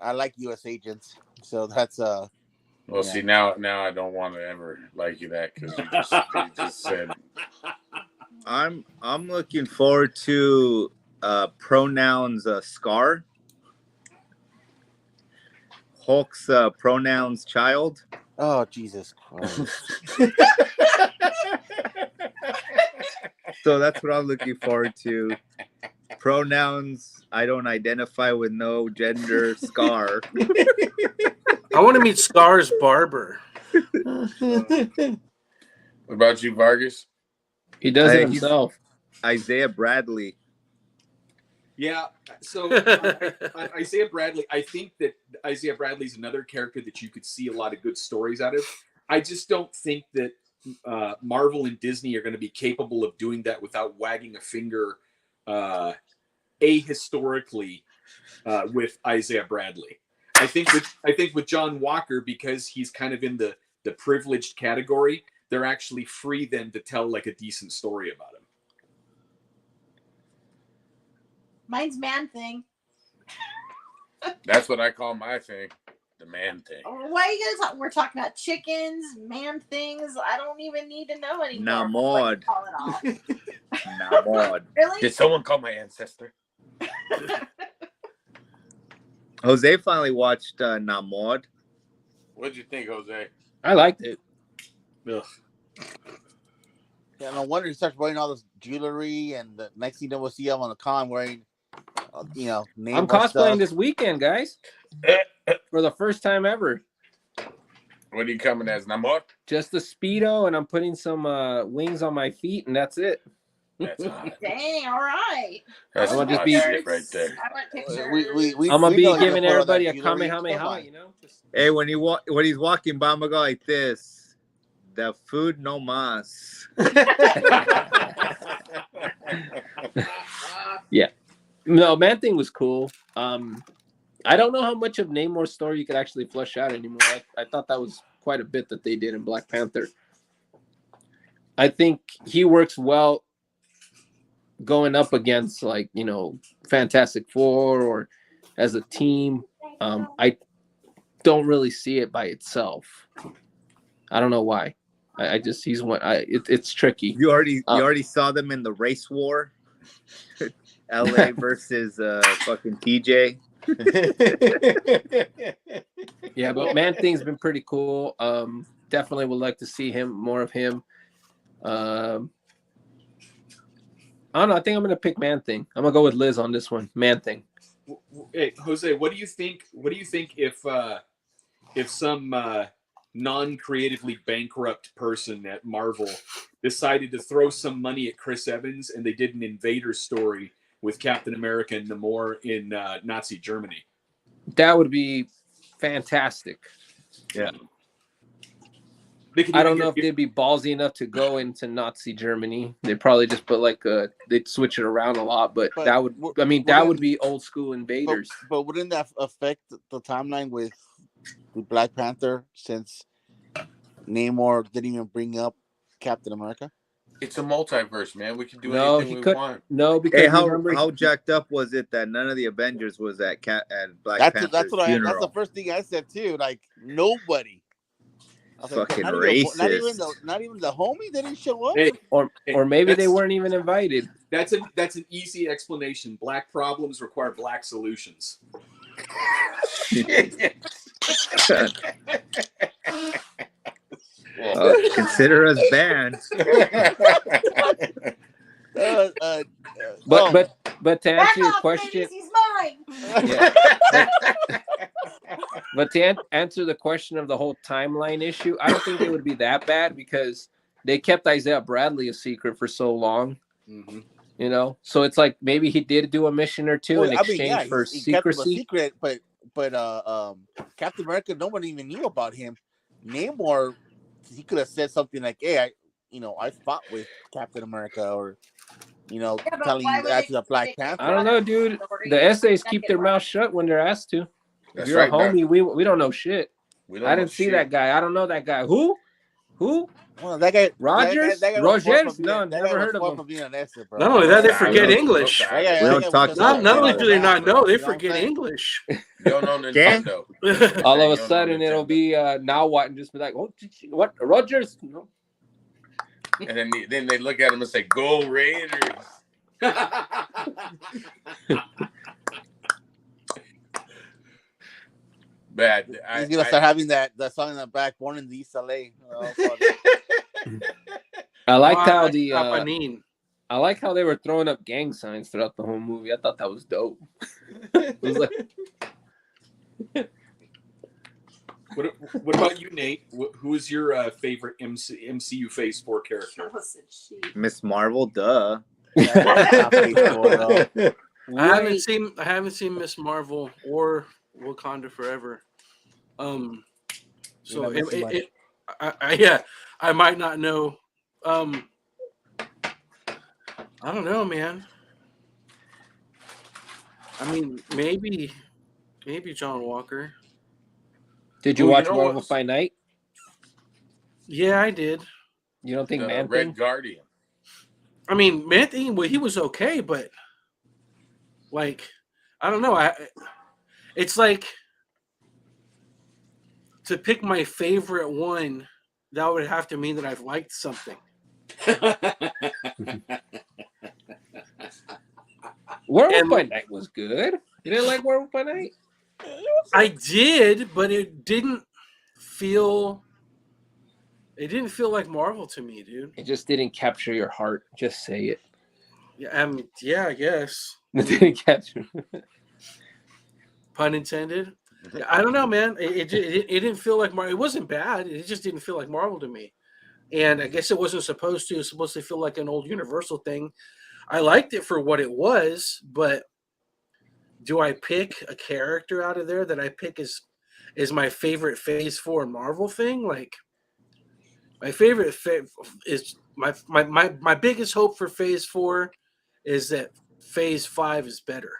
I like U.S. Agents. So that's Well, yeah. see, now I don't want to ever like you that, because you just said. I'm looking forward to pronouns Scar. Hulk's pronouns child. Oh, Jesus Christ. So that's what I'm looking forward to. Pronouns, I don't identify with no gender. Scar. I want to meet Scar's barber. What about you, Vargas? He does it He's himself. Isaiah Bradley. Yeah. So Isaiah Bradley, I think that Isaiah Bradley is another character that you could see a lot of good stories out of. I just don't think that Marvel and Disney are going to be capable of doing that without wagging a finger ahistorically with Isaiah Bradley. I think with John Walker, because he's kind of in the privileged category, they're actually free then to tell like a decent story about him. Mine's Man-Thing. That's what I call my thing, the man thing. Why are you guys? We're talking about chickens, man things. I don't even need to know anymore. Namod. Call it off. Namod. Really? Did someone call my ancestor? Jose finally watched Namod. What'd you think, Jose? I liked it. Ugh. Yeah, no wonder he starts wearing all this jewelry, and the next thing you know, we'll see him on the con wearing, I'm Namor cosplaying stuff. this weekend, guys, for the first time ever. What are you coming as, Namor? Just the Speedo, and I'm putting some wings on my feet, and that's it. That's hot. Dang, all right. That's I some want to hot be- shit right there. I want pictures. I'm gonna we be know you giving can put all that everybody a jewelry. Come kamehameha, on. you know. Just... Hey, when he's walking by, I'm gonna go like this. The food no mas. Yeah. No, Man Thing was cool. I don't know how much of Namor's story you could actually flesh out anymore. I thought that was quite a bit that they did in Black Panther. I think he works well going up against, like, Fantastic Four or as a team. I don't really see it by itself. I don't know why. He's one. It's tricky. You already saw them in the race war. LA versus fucking TJ. Yeah, but Man Thing's been pretty cool. Definitely would like to see more of him. I don't know. I think I'm gonna pick Man Thing. I'm gonna go with Liz on this one. Man Thing. Hey, Jose, what do you think? What do you think if some non-creatively bankrupt person at Marvel decided to throw some money at Chris Evans and they did an Invader story with Captain America and Namor in Nazi Germany? That would be fantastic. Yeah. I don't know if they'd be ballsy enough to go into Nazi Germany. They'd probably just put they'd switch it around a lot, but that would, that would be old school Invaders. But wouldn't that affect the timeline with Black Panther, since Namor didn't even bring up Captain America? It's a multiverse, man. We can do anything we want. No, because how jacked up was it that none of the Avengers was at Black Panther's That's funeral? that's the first thing I said too. Like, nobody. Fucking not racist. Not even the homie didn't show up. Hey, or maybe they weren't even invited. That's an easy explanation. Black problems require black solutions. Consider us banned. But to answer your question, he's mine. Yeah. But to answer the question of the whole timeline issue, I don't think it would be that bad, because they kept Isaiah Bradley a secret for so long. Mm-hmm. You know, so it's like maybe he did do a mission or two in I mean, exchange for he kept him a secrecy. secret, but Captain America, nobody even knew about him. Namor, he could have said something like, "Hey, I fought with Captain America," or Yeah, but telling why you would that they to the say Black they Panther. I don't know, dude. The essays keep their mouth shut when they're asked to. If That's you're right, a homie, we don't know shit. We don't I know didn't see shit. that guy. I don't know that guy. Who? Well, that guy Rogers? that guy was far Rogers? from No, being, that never guy was heard of far him. from being an essay, bro. Not only that, they Nah, forget we don't- English. no, That guy- We that don't guy was talk just about like, Not you only know, do they rap, not bro. know, they You know what I'm forget saying? English. You don't know Nintendo. All of You a don't sudden, know it'll Nintendo. be now what? And just be like, what? Rogers? No. And then they look at him and say, "Go Raiders!" Bad. He's gonna start having that song in the back, "Born in the East LA." I liked how Juan the Capanin. I like how they were throwing up gang signs throughout the whole movie. I thought that was dope. It was like, What about you, Nate? Who is your favorite MCU Phase 4 character? Miss Marvel, duh. I haven't seen Miss Marvel or Wakanda Forever. So I might not know. I don't know, man. I mean, maybe John Walker. did you Well, watch you know Marvel what's- by Night? Yeah, I did. You don't think The Man Red Thing? Guardian. I mean, Man Thing, well, he was okay, but like, I don't know. It's like to pick my favorite one. That would have to mean that I've liked something. Werewolf by Night was good. You didn't like Werewolf by Night? I did, but it didn't feel like Marvel to me, dude. It just didn't capture your heart. Just say it. Yeah, I guess. It didn't capture. Pun intended. I don't know, man. It didn't feel like Marvel. It wasn't bad. It just didn't feel like Marvel to me. And I guess it wasn't supposed to. It was supposed to feel like an old Universal thing. I liked it for what it was, but do I pick a character out of there that I pick is my favorite Phase 4 Marvel thing? Like, my favorite is my biggest hope for Phase 4 is that Phase 5 is better.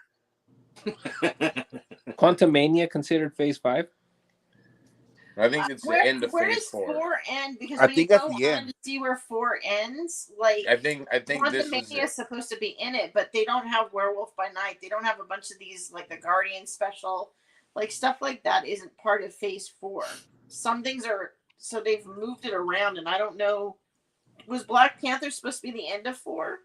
Quantumania considered Phase 5? I think it's the end of Where Phase does 4. 4 end? Because I when think you that's go the on end. to see where 4 ends, like I think this is Quantumania is it. supposed to be in it, but they don't have Werewolf by Night. They don't have a bunch of these like the Guardian special, like stuff like that isn't part of Phase 4. Some things are, so they've moved it around, and I don't know. Was Black Panther supposed to be the end of 4?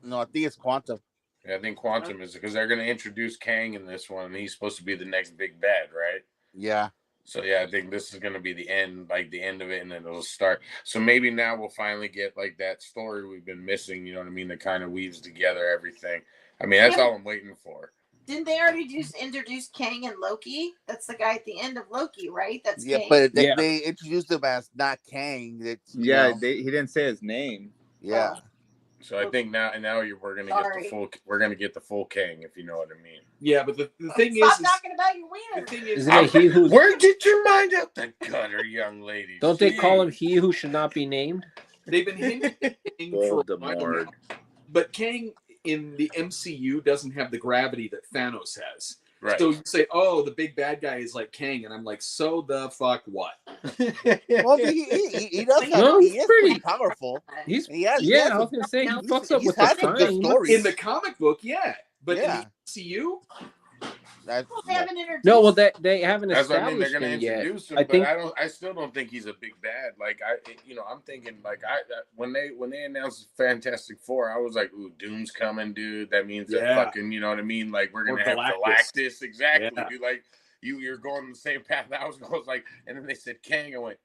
No, I think it's Quantum. Yeah, I think Quantum is because they're going to introduce Kang in this one, and he's supposed to be the next big bad, right? Yeah. So yeah, I think this is going to be the end, like the end of it, and then it'll start. So maybe now we'll finally get like that story we've been missing. You know what I mean? That kind of weaves together everything. I mean, that's all I'm waiting for. Didn't they already just introduce Kang and Loki? That's the guy at the end of Loki, right? That's Yeah, Kang. but they introduced him as not Kang. He didn't say his name. Yeah. So I think we're gonna get the full Kang, if you know what I mean. Yeah, but the thing Stop is talking about your wiener. the thing is, Isn't it he who? Where get your mind out the gutter, young lady? Don't they call him he who should not be named? they've been hinting at Kang for a while Voldemort. now. But Kang in the MCU doesn't have the gravity that Thanos has. Right. So you say, "Oh, the big bad guy is like Kang," and I'm like, "So the fuck what?" Well, he does. No, He he's is pretty- pretty powerful. He's He has I was gonna say he he's- fucks up he's with had the some good time. stories. In the comic book, yeah, but Yeah. in the MCU, That's, Well, they haven't introduced. No, well they haven't That's what I mean. They're established going to him yet. introduce him, I think I still don't think he's a big bad. Like I'm thinking like when they announced Fantastic Four, I was like, "Ooh, Doom's coming, dude." That means that Yeah. fucking, you know what I mean? Like we're Or gonna have Galactus. Galactus, exactly. Yeah. Dude, like you're going the same path I was like, and then they said Kang, I went,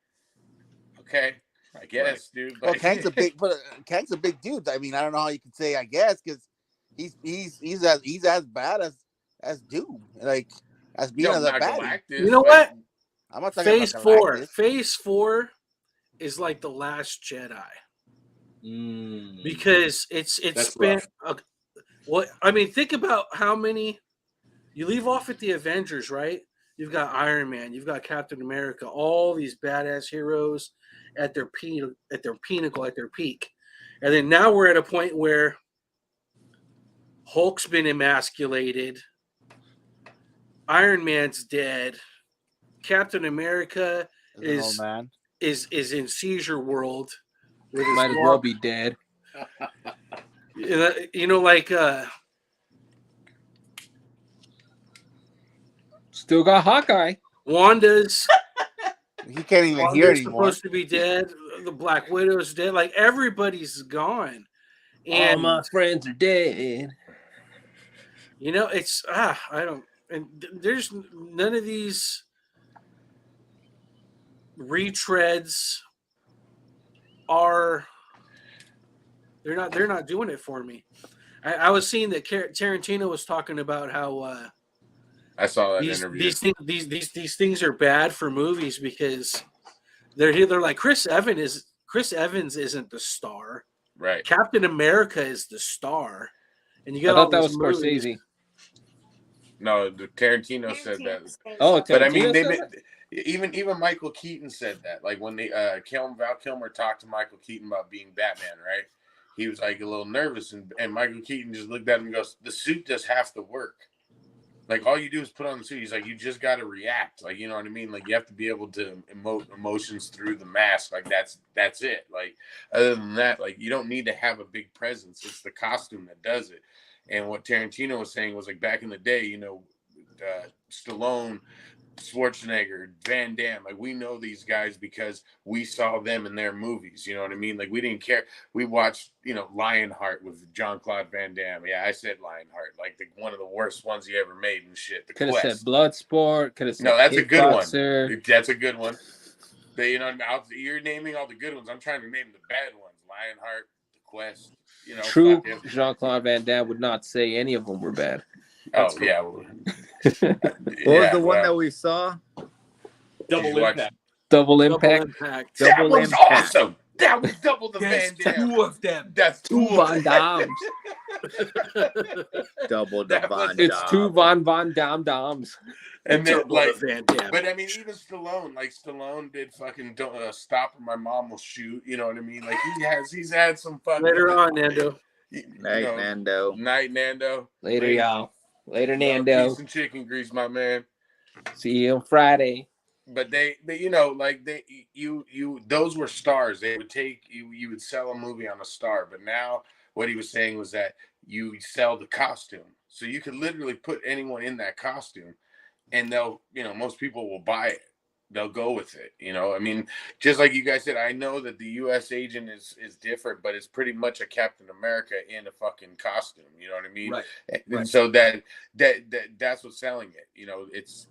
okay, I guess, dude. well, Like, Kang's a big dude. I mean, I don't know how you can say I guess because he's as bad as Doom. Like as being yo, as a not bad. Galactus. You know what? I'm not talking Phase about 4. Galactus. Phase 4 is like The Last Jedi Mm. because it's That's spent. Well, I mean, think about how many you leave off at the Avengers, right? You've got Iron Man, you've got Captain America, all these badass heroes at their pinnacle, at their peak, and then now we're at a point where Hulk's been emasculated, Iron Man's dead, Captain America is man. is in seizure world with his Might as well be dead. like Still got Hawkeye. Wanda's He can't even hear Wanda's anymore. supposed to be dead. The Black Widow's dead. Like everybody's gone, All and my friends are dead. it's I don't. And there's none of these retreads are. They're not doing it for me. I was seeing that Tarantino was talking about how I saw that interview. these things are bad for movies because they're like Chris Evans isn't the star. Right. Captain America is the star. And you I got thought all that these was movies. Scorsese. No, Tarantino said that. Oh, But I mean, Tarantino said that? even Michael Keaton said that. Like when they Val Kilmer talked to Michael Keaton about being Batman, right? He was like a little nervous, and Michael Keaton just looked at him and goes, "The suit does half the work. Like all you do is put on the suit." He's like, "You just got to react. Like you know what I mean. Like you have to be able to emote emotions through the mask. Like that's it. Like other than that, like you don't need to have a big presence. It's the costume that does it." And what Tarantino was saying was like back in the day, Stallone, Schwarzenegger, Van Damme, like we know these guys because we saw them in their movies. You know what I mean? Like we didn't care. We watched, Lionheart with Jean-Claude Van Damme. Yeah, I said Lionheart, like one of the worst ones he ever made and shit. The Could have Quest. said Bloodsport. Could have said No, that's a good Kickboxer. one. That's a good one. But, you're naming all the good ones. I'm trying to name the bad ones. Lionheart, The Quest. True Jean-Claude Van Damme would not say any of them were bad. Oh, yeah. What was the one that we saw? Double Impact. Double Impact. That was awesome. That was double the Van That's Damme. two of them. That's Two Van Dammes. Double the Van It's Damme. two Van Damme. And then, Double the Van Damme. but I mean, even Stallone did fucking Stop or My Mom Will Shoot. You know what I mean? Like he's had some fucking. Later on, Nando. Night, Nando. Night, Nando. Later, y'all. Later, Love, Nando. peace and chicken grease, my man. See you on Friday. But those were stars. They would take you would sell a movie on a star. But now what he was saying was that you sell the costume. So you could literally put anyone in that costume and they'll, most people will buy it. They'll go with it. I mean, just like you guys said, I know that the U.S. agent is different, but it's pretty much a Captain America in a fucking costume. You know what I mean? Right. And so that's what's selling it. It's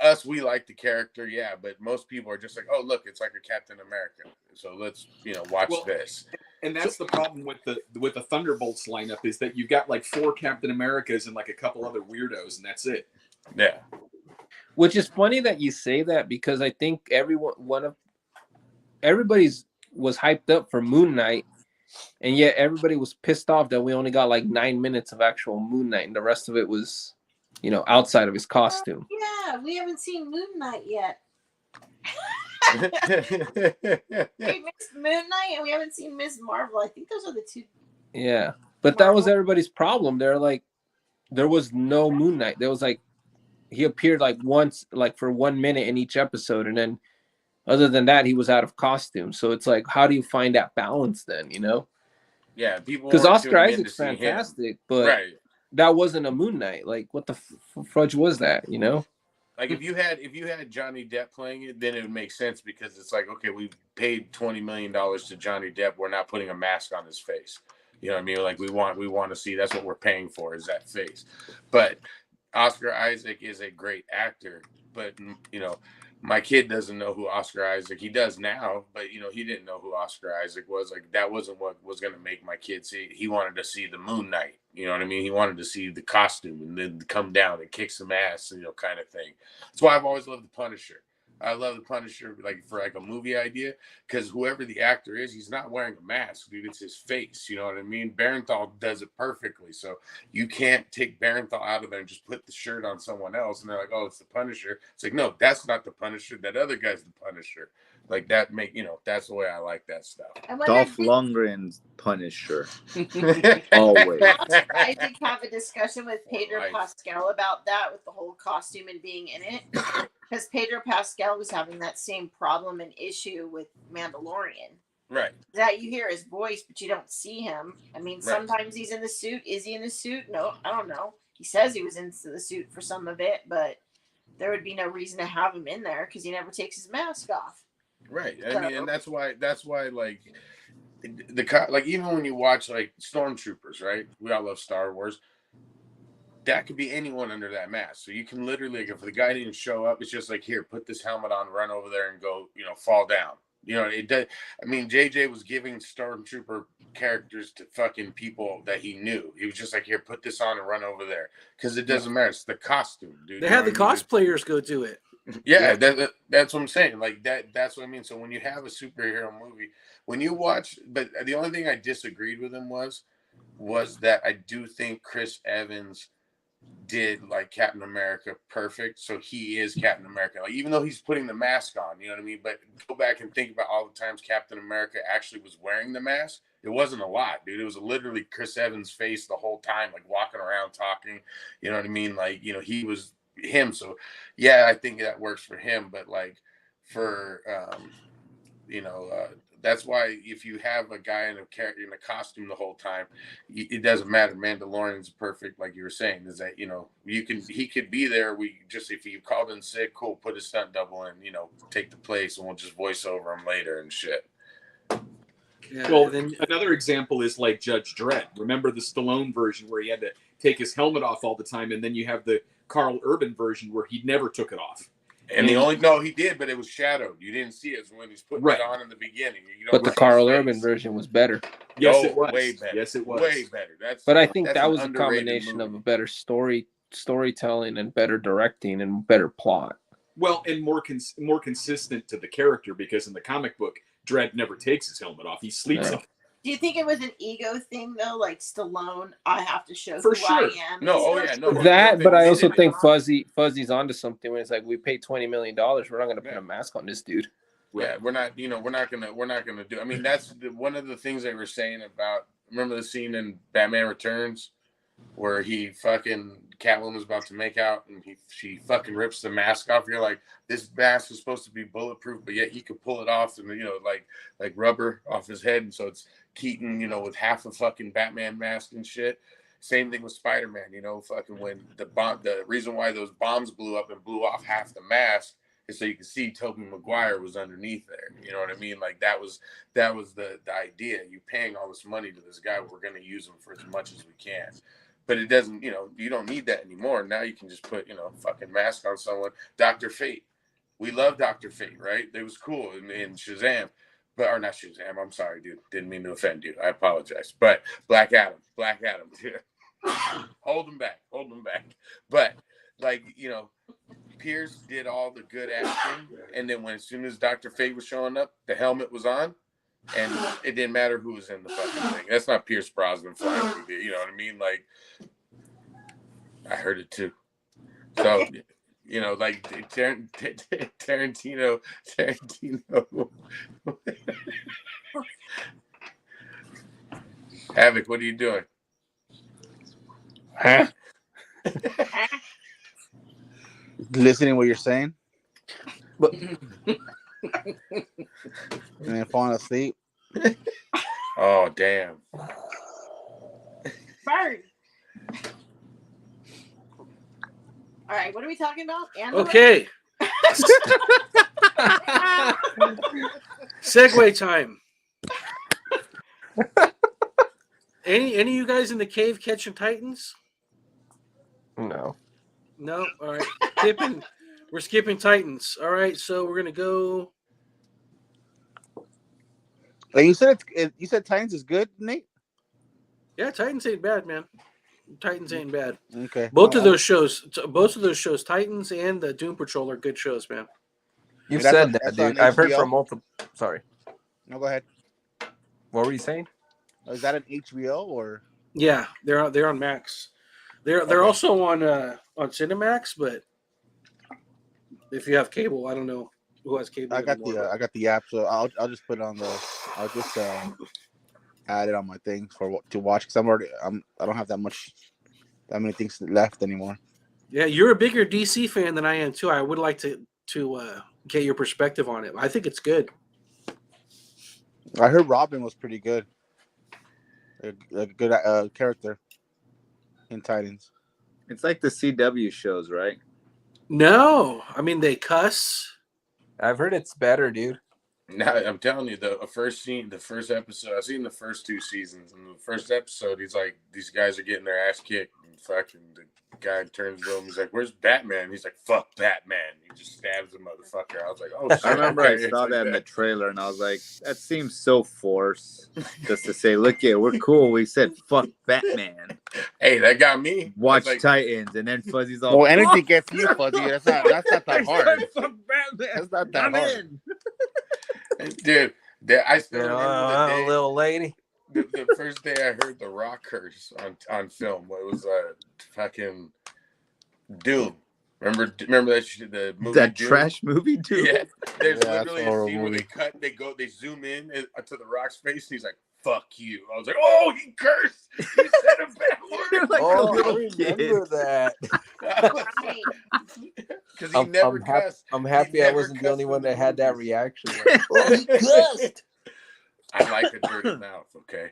us, we like the character, yeah, but most people are just like, oh, look, it's like a Captain America, so let's watch this. And that's the problem with the Thunderbolts lineup is that you've got like 4 Captain Americas and like a couple other weirdos, and that's it. Yeah. Which is funny that you say that because I think everybody's was hyped up for Moon Knight, and yet everybody was pissed off that we only got like 9 minutes of actual Moon Knight, and the rest of it was, outside of his costume. Yeah, we haven't seen Moon Knight yet. We missed Moon Knight and we haven't seen Ms. Marvel. I think those are the two. Yeah, but that was everybody's problem. They're like, there was no Moon Knight. There was like, he appeared like once, like for 1 minute in each episode, and then other than that, he was out of costume. So it's like, how do you find that balance then? Yeah, people. Because Oscar Isaac's fantastic, but right. That wasn't a Moon Knight. Like, what the fudge was that? Like if you had Johnny Depp playing it, then it would make sense because it's like, okay, we paid $20 million to Johnny Depp. We're not putting a mask on his face. You know what I mean? Like we want to see, that's what we're paying for, is that face. But Oscar Isaac is a great actor, but my kid doesn't know who Oscar Isaac. He does now, but he didn't know who Oscar Isaac was. Like that wasn't what was going to make my kid see. He wanted to see the Moon Knight. You know what I mean? He wanted to see the costume and then come down and kick some ass, kind of thing. That's why I've always loved the Punisher. I love the Punisher, like for like a movie idea, because whoever the actor is, he's not wearing a mask, dude. It's his face. You know what I mean? Barenthal does it perfectly, so you can't take Barenthal out of there and just put the shirt on someone else, and they're like, "Oh, it's the Punisher." It's like, no, that's not the Punisher. That other guy's the Punisher. Like that that's the way I like that stuff. And when Dolph that Lundgren's Punisher. Always. I did have a discussion with Pedro life. Pascal about that, with the whole costume and being in it, because Pedro Pascal was having that same problem and issue with Mandalorian. Right. That you hear his voice, but you don't see him. I mean, Right. sometimes he's in the suit. Is he in the suit? No, I don't know. He says he was in the suit for some of it, but there would be no reason to have him in there because he never takes his mask off. Right. I mean, and that's why like like even when you watch like Stormtroopers, right? We all love Star Wars. That could be anyone under that mask. So you can literally, like, if the guy didn't show up, it's just like, here, put this helmet on, run over there and go, fall down. It does. I mean, JJ was giving Stormtrooper characters to fucking people that he knew. He was just like, here, put this on and run over there. Because it doesn't matter. It's the costume, dude. They had the cosplayers go do it. Yeah, that's what I'm saying. Like that's what I mean. So when you have a superhero movie, when you watch, but the only thing I disagreed with him was that I do think Chris Evans did like Captain America perfect. So he is Captain America. Like, even though he's putting the mask on, you know what I mean? But go back and think about all the times Captain America actually was wearing the mask. It wasn't a lot, dude. It was literally Chris Evans' face the whole time, like walking around talking. You know what I mean? Like, he was him. So yeah, I think that works for him. But like for that's why if you have a guy in a costume the whole time, it doesn't matter. Mandalorian's perfect, like you were saying, is that he could be there. If you called in sick, cool, put a stunt double in, take the place, and we'll just voice over him later and shit. Yeah, well, another example is like Judge Dredd. Remember the Stallone version where he had to take his helmet off all the time, and then you have the Carl Urban version where he never took it off. And he did, but it was shadowed. You didn't see it when he's putting it on in the beginning. But the Carl Urban version was better. Yes, it was. Way better. Yes, it was. Way better. But I think that was a combination of a better storytelling and better directing and better plot. Well, and more consistent to the character, because in the comic book, Dredd never takes his helmet off. He sleeps on it. Do you think it was an ego thing though, like Stallone? I have to show For who sure. I am. No, That, but I also think Fuzzy's onto something when it's like, we paid $20 million. We're not going to put a mask on this dude. Yeah, we're not gonna do. I mean, that's one of the things they were saying about. Remember the scene in Batman Returns where Catwoman was about to make out and she fucking rips the mask off. You're like, this mask is supposed to be bulletproof, but yet he could pull it off and like rubber off his head, and so it's Keaton, with half a fucking Batman mask and shit. Same thing with Spider-Man, fucking when the reason why those bombs blew up and blew off half the mask is so you can see Tobey Maguire was underneath there. You know what I mean? Like that was the idea. You're paying all this money to this guy, we're going to use him for as much as we can. But it doesn't, you don't need that anymore. Now you can just put, fucking mask on someone. Dr. Fate. We love Dr. Fate, right? It was cool in Shazam. Or not Shazam. I'm sorry, dude. Didn't mean to offend you. I apologize. But Black Adam. Dude. Hold him back. But, Pierce did all the good acting. And then as soon as Dr. Fate was showing up, the helmet was on. And it didn't matter who was in the fucking thing. That's not Pierce Brosnan flying through there. You know what I mean? Like, I heard it too. So, like Tarantino. Havok, what are you doing? Huh? Listening to what you're saying. But and then falling asleep. Oh, damn. Bird. All right, what are we talking about? Andor? Okay. Segway time. Any of you guys in the cave catching Titans? no. No? All right. We're skipping Titans. All right, so we're going to go. Like you said Titans is good, Nate? Yeah, Titans ain't bad, man. Titans ain't bad. Okay. Both of those shows, Titans and the Doom Patrol, are good shows, man. You've That's said on- that, that's dude. on I've heard HBO? from multiple. Sorry, No, go ahead. what were you saying? Is that an HBO or? Yeah, they're on Max. They're Okay. also on Cinemax, but if you have cable, I don't know who has cable. I got anymore, I got the app, so I'll just put it on the. I'll just add it on my thing to watch because I don't have that many things left anymore. Yeah, you're a bigger DC fan than I am too. I would like to get your perspective on it. I think it's good. I heard Robin was pretty good. A good character in Titans. It's like the CW shows, right? No, I mean they cuss. I've heard it's better, dude. No, I'm telling you, the first episode, I've seen the first 2 seasons. And the first episode, he's like, these guys are getting their ass kicked. And fucking the guy turns to him, he's like, where's Batman? He's like, fuck Batman. He just stabs the motherfucker. I was like, oh, shit. I remember okay, I saw it's that like in the trailer and I was like, that seems so forced. Just to say, look, yeah, we're cool. We said fuck Batman. Hey, that got me. Watch Like, Titans, and then Fuzzy's all. Well, anything gets you, Fuzzy. That's not that hard. Fuck Batman. That's not that I'm hard. in. dude, I still remember the day. Little lady. The first day I heard the Rock curse on film. It was fucking Doom. Remember that shit, the movie That Doom? trash movie, dude. Yeah, there's Yeah, literally that's a a horrible scene where movie. they zoom in to the Rock's face, and he's like, "Fuck you." I was like, "Oh, he cursed. He said a bad You're word." like a Oh, I little remember kid. that. Right. Because he never cussed. I'm He happy I never wasn't the cussed only in one the that had that movies. reaction. Like, oh, he cussed. I like a dirty mouth. Okay,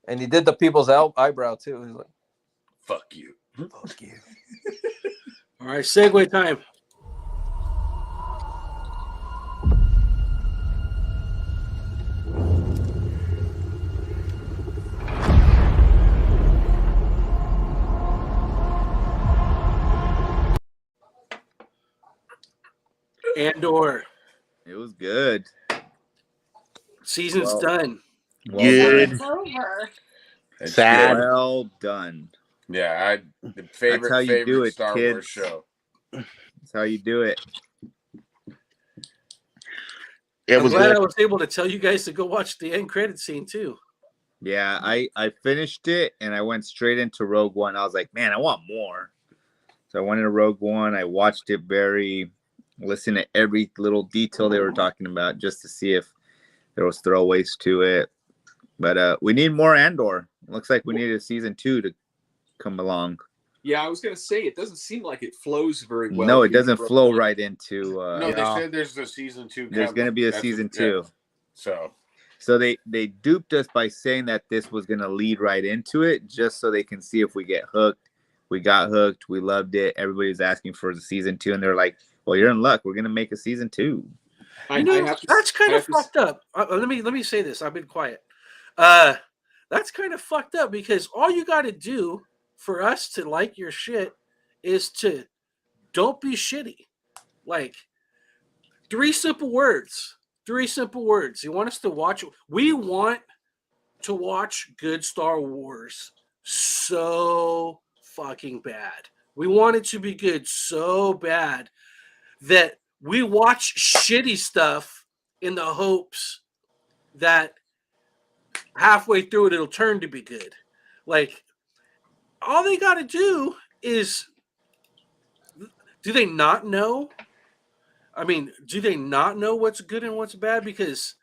And he did the people's eyebrow too. He's like, fuck you. fuck you. All right, segue time. Andor It was good. season's Well, done. Well Good. done. It's over. It's Sad. good. Well done. Yeah, the That's how you do favorite it, Star kids. Wars show. That's how you do it. It I'm was glad good. I was able to tell you guys to go watch the end credit scene too. Yeah, I finished it and I went straight into Rogue One. I was like, man, I want more. So I went into Rogue One. I watched it listened to every little detail they were talking about just to see if there was throwaways to it. But we need more Andor. Looks like we need a season 2 to come along. Yeah, I was gonna say it doesn't seem like it flows very well. No, it here in doesn't Rogue flow One. right into. No, they said there's a season 2. There's going to be a That's season what- yeah. 2. So they duped us by saying that this was going to lead right into it, just so they can see if we get hooked. We got hooked. We loved it. Everybody's asking for the season 2, and they're like, "Well, you're in luck. We're going to make a season 2." You know, that's kind of fucked up. Let me say this. I've been quiet. That's kind of fucked up because all you got to do for us to like your shit is to don't be shitty. Like 3 simple words. 3 simple words. You want us to watch? We want to watch good Star Wars so fucking bad. We want it to be good so bad that we watch shitty stuff in the hopes that halfway through it, it'll turn to be good. Like, all they got to do is, do they not know? I mean, do they not know what's good and what's bad? Because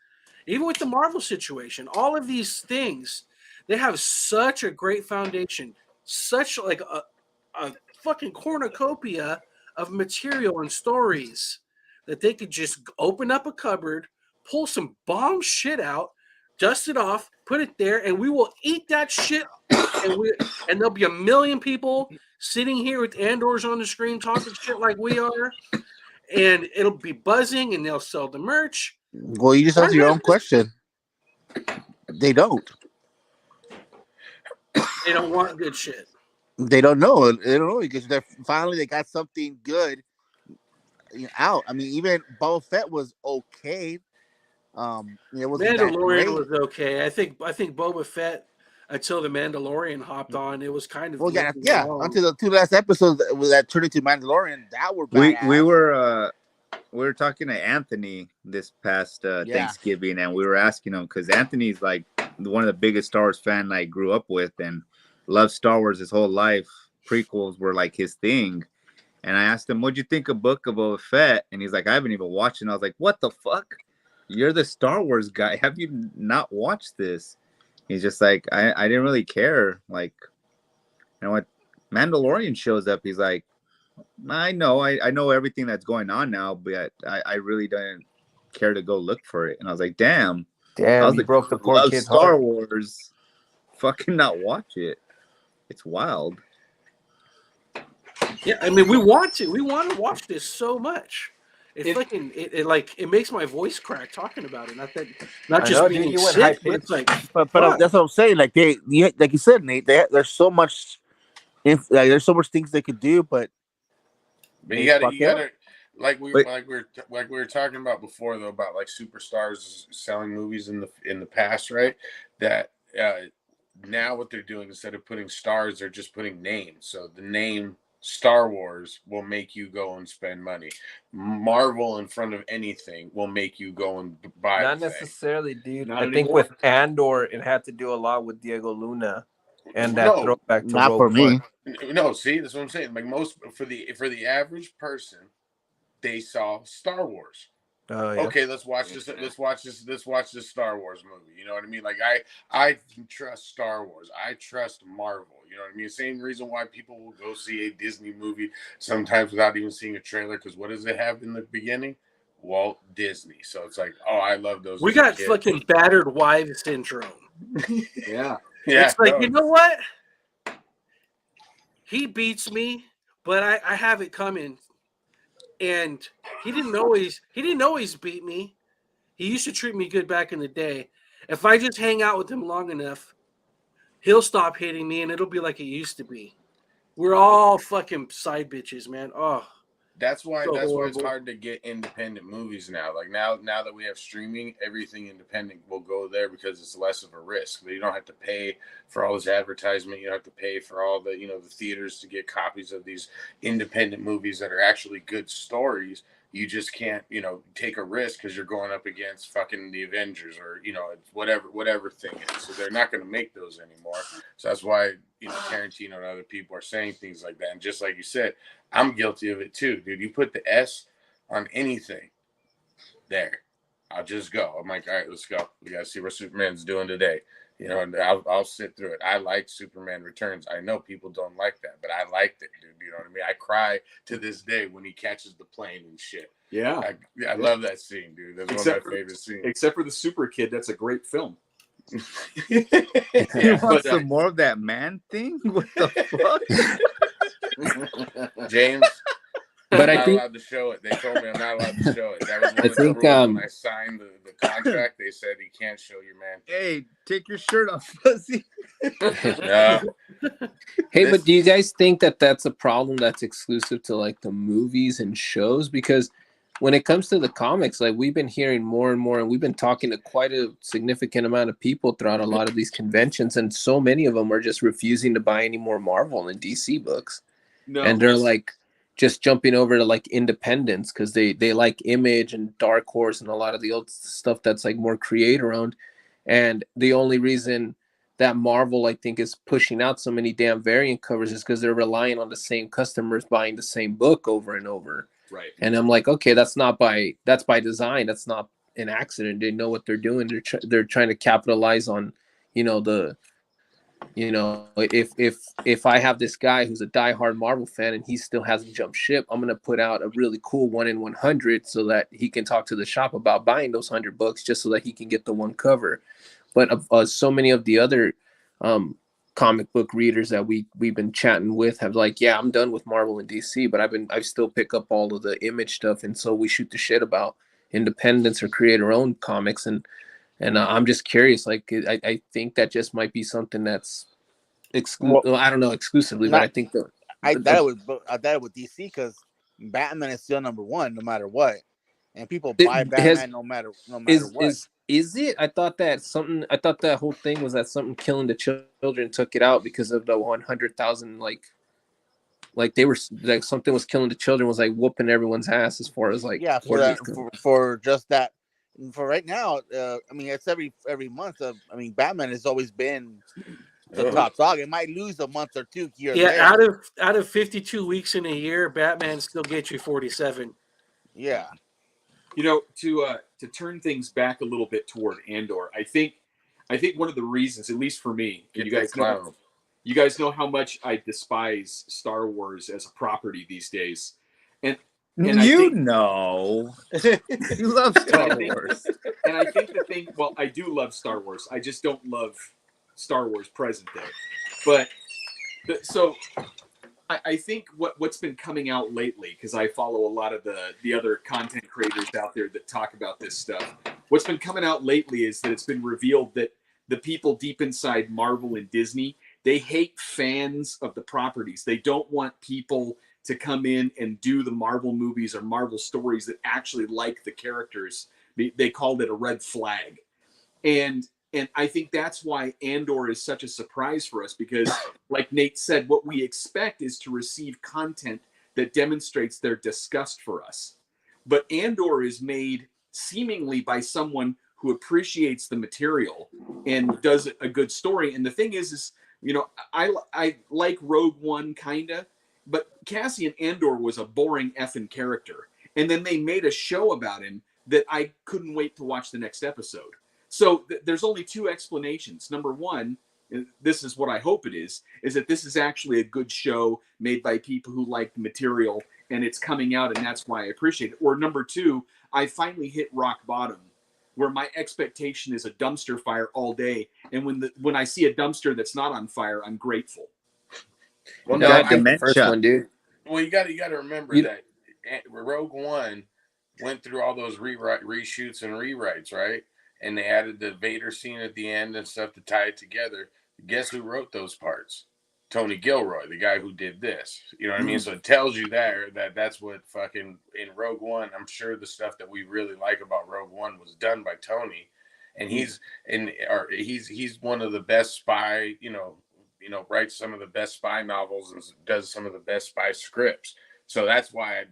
even with the Marvel situation, all of these things, they have such a great foundation, such like a fucking cornucopia of material and stories that they could just open up a cupboard, pull some bomb shit out, dust it off, put it there, and we will eat that shit. And there'll be a million people sitting here with Andors on the screen talking shit like we are, and it'll be buzzing, and they'll sell the merch. Well, you just answer your own question. They don't. They don't want good shit. They don't know. They don't know because they got something good out. I mean, even Boba Fett was okay. It wasn't that great. Mandalorian was okay. I think Boba Fett, until the Mandalorian hopped on, it was kind of Well, yeah. Until the 2 last episodes that turned into Mandalorian, that were We badass. we were talking to Anthony this past Yeah. Thanksgiving, and we were asking him because Anthony's like one of the biggest Star Wars fan I grew up with, and loved Star Wars his whole life. Prequels were like his thing, and I asked him, "What'd you think of Book of Boba Fett?" And he's like, "I haven't even watched it." And I was like, "What the fuck? You're the Star Wars guy. Have you not watched this?" He's just like, I didn't really care. Like, you know what? Mandalorian shows up. He's like, I know everything that's going on now, but I really didn't care to go look for it. And I was like, damn, Damn, how's you the broke the poor love kid's Star heart. Wars fucking not watch it? It's wild. Yeah, I mean, we want to watch this so much. It makes my voice crack talking about it. Not I just know, being dude, you went sick, high but it's like, But fuck. that's what I'm saying. Like like you said, Nate. There's so much. There's so much things they could do, but you fuck it gotta up. like we were talking about before though, about like superstars selling movies in the past, right? That now what they're doing, instead of putting stars, they're just putting names. So the name Star Wars will make you go and spend money. Marvel in front of anything will make you go and buy. Not the thing. necessarily, dude. Not I think anymore. with Andor, it had to do a lot with Diego Luna and that No, throwback to Not Rogue for me. One. No, see, that's what I'm saying. Like most for the average person, they saw Star Wars. Oh yeah. Okay, let's watch this. Let's watch this Star Wars movie. You know what I mean? Like I trust Star Wars. I trust Marvel. You know what I mean? Same reason why people will go see a Disney movie sometimes without even seeing a trailer. Because what does it have in the beginning? Walt Disney. So it's like, oh, I love those. We got fucking battered wives syndrome. Yeah. Yeah, It's like, no, you know what? He beats me, but I have it coming. And he didn't always beat me. He used to treat me good back in the day. If I just hang out with him long enough, he'll stop hitting me and it'll be like it used to be. We're all fucking side bitches, man. Oh, That's why so it's horrible. hard to get independent movies now. Like now that we have streaming, everything independent will go there because it's less of a risk. You don't have to pay for all this advertisement. You don't have to pay for all the the theaters to get copies of these independent movies that are actually good stories. You just can't take a risk because you're going up against fucking the Avengers or whatever thing is. So they're not going to make those anymore. So that's why Tarantino and other people are saying things like that. And just like you said, I'm guilty of it too, dude. You put the S on anything, there, I'll just go. I'm like, all right, let's go. We gotta see what Superman's doing today. And I'll sit through it. I like Superman Returns. I know people don't like that, but I liked it, dude. You know what I mean? I cry to this day when he catches the plane and shit. Yeah. I love that scene, dude. That's one of my favorite scenes. Except for the Super Kid, that's a great film. You want some more of that man thing? What the fuck? James, But I'm I not think allowed to show it. They told me I'm not allowed to show it. That was one I of the think, rules when I signed the contract. They said you can't show your man. Hey, take your shirt off, pussy. No. Hey, but do you guys think that that's a problem that's exclusive to like the movies and shows? Because when it comes to the comics, like we've been hearing more and more, and we've been talking to quite a significant amount of people throughout a lot of these conventions, and so many of them are just refusing to buy any more Marvel and DC books. No. And they're like just jumping over to like independents because they like Image and Dark Horse and a lot of the old stuff that's like more creator owned. And the only reason that Marvel, I think, is pushing out so many damn variant covers is because they're relying on the same customers buying the same book over and over. Right. And I'm like, okay, that's by design. That's not an accident. They know what they're doing. They're trying to capitalize on, if I have this guy who's a diehard Marvel fan and he still hasn't jumped ship, I'm gonna put out a really cool 1 in 100 so that he can talk to the shop about buying those 100 books just so that he can get the one cover. But so many of the other comic book readers that we've been chatting with have like, yeah, I'm done with Marvel and DC, but I still pick up all of the Image stuff, and so we shoot the shit about independence or creator-owned comics, and I'm just curious. Like, I think that just might be something that's exclusive. Well, I don't know exclusively, but I think that I thought it with DC because Batman is still number one no matter what, and people buy Batman no matter what. Is it? I thought that whole thing was that something killing the children took it out because of the 100,000 like like they were like something was killing the children, was like whooping everyone's ass as far as like Yeah, for that, for just that. And for right now, I mean, it's every month. I mean, Batman has always been the top dog. It might lose a month or two here and Yeah, there. out of 52 weeks in a year, Batman still gets you 47. Yeah. You know, to turn things back a little bit toward Andor, I think one of the reasons, at least for me, and you guys know how much I despise Star Wars as a property these days, and you love Star Wars. And I think the thing, well, I do love Star Wars. I just don't love Star Wars present day. But so I think what's been coming out lately, because I follow a lot of the other content creators out there that talk about this stuff. What's been coming out lately is that it's been revealed that the people deep inside Marvel and Disney, they hate fans of the properties. They don't want people to come in and do the Marvel movies or Marvel stories that actually like the characters. They called it a red flag. And I think that's why Andor is such a surprise for us, because like Nate said, what we expect is to receive content that demonstrates their disgust for us. But Andor is made seemingly by someone who appreciates the material and does a good story. And the thing is, you know, I like Rogue One kinda, but Cassian Andor was a boring effing character. And then they made a show about him that I couldn't wait to watch the next episode. So there's only two explanations. Number one, and this is what I hope it is that this is actually a good show made by people who like the material and it's coming out and that's why I appreciate it. Or number two, I finally hit rock bottom where my expectation is a dumpster fire all day. And when I see a dumpster that's not on fire, I'm grateful. Well, no, I think the first one, dude. Well, you got to remember that Rogue One went through all those reshoots and rewrites, right? And they added the Vader scene at the end and stuff to tie it together. Guess who wrote those parts? Tony Gilroy, the guy who did this. You know what I mean? So it tells you that's what fucking in Rogue One. I'm sure the stuff that we really like about Rogue One was done by Tony, and he's one of the best spy. You know, writes some of the best spy novels and does some of the best spy scripts. So that's why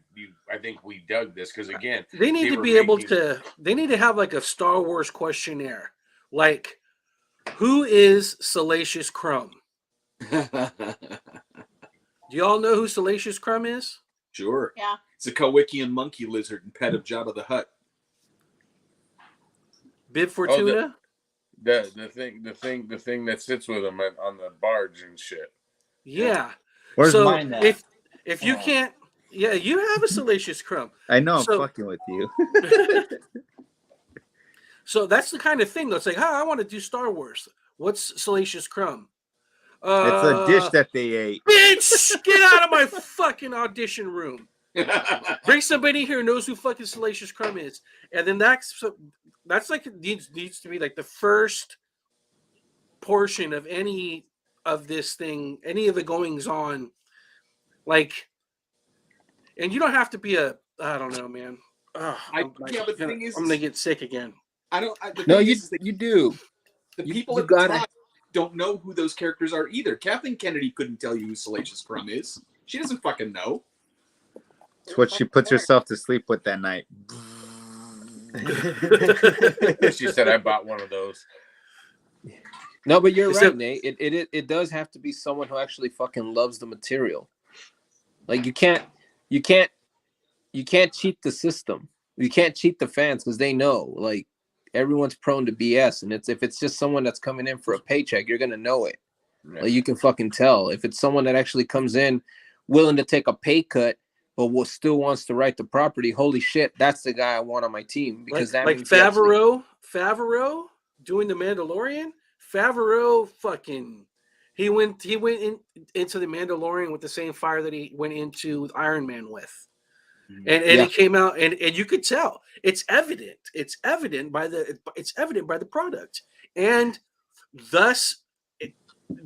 I think we dug this, because again, they need to be able to. They need to have like a Star Wars questionnaire, like who is Salacious Crumb? Do y'all know who Salacious Crumb is? Sure. Yeah. It's a Kowikian monkey lizard and pet of Jabba the Hutt. Bib Fortuna. The thing that sits with him on the barge and shit. Yeah. Where's mine at? If you can't, yeah, you have a Salacious Crumb. I know, I'm fucking with you. So that's the kind of thing that's like, I want to do Star Wars. What's Salacious Crumb? It's a dish that they ate. Bitch, get out of my fucking audition room. Bring somebody here who knows who fucking Salacious Crumb is. And then that's like needs to be like the first portion of any of this thing, any of the goings on. Like, and you don't have to be I don't know, man. But the thing is, I'm gonna get sick again. You do. The people at the top don't know who those characters are either. Kathleen Kennedy couldn't tell you who Salacious Crumb is. She doesn't fucking know. It's what she puts herself to sleep with that night. She said, "I bought one of those." No, but you're right, Nate. It does have to be someone who actually fucking loves the material. Like you can't cheat the system. You can't cheat the fans because they know. Like everyone's prone to BS, and if it's just someone that's coming in for a paycheck, you're gonna know it. Like you can fucking tell. If it's someone that actually comes in willing to take a pay cut, but still wants to write the property, holy shit, that's the guy I want on my team. Because like Favreau doing the Mandalorian. Favreau fucking he went into the Mandalorian with the same fire that he went into Iron Man with. And he came out and you could tell it's evident by the product, and thus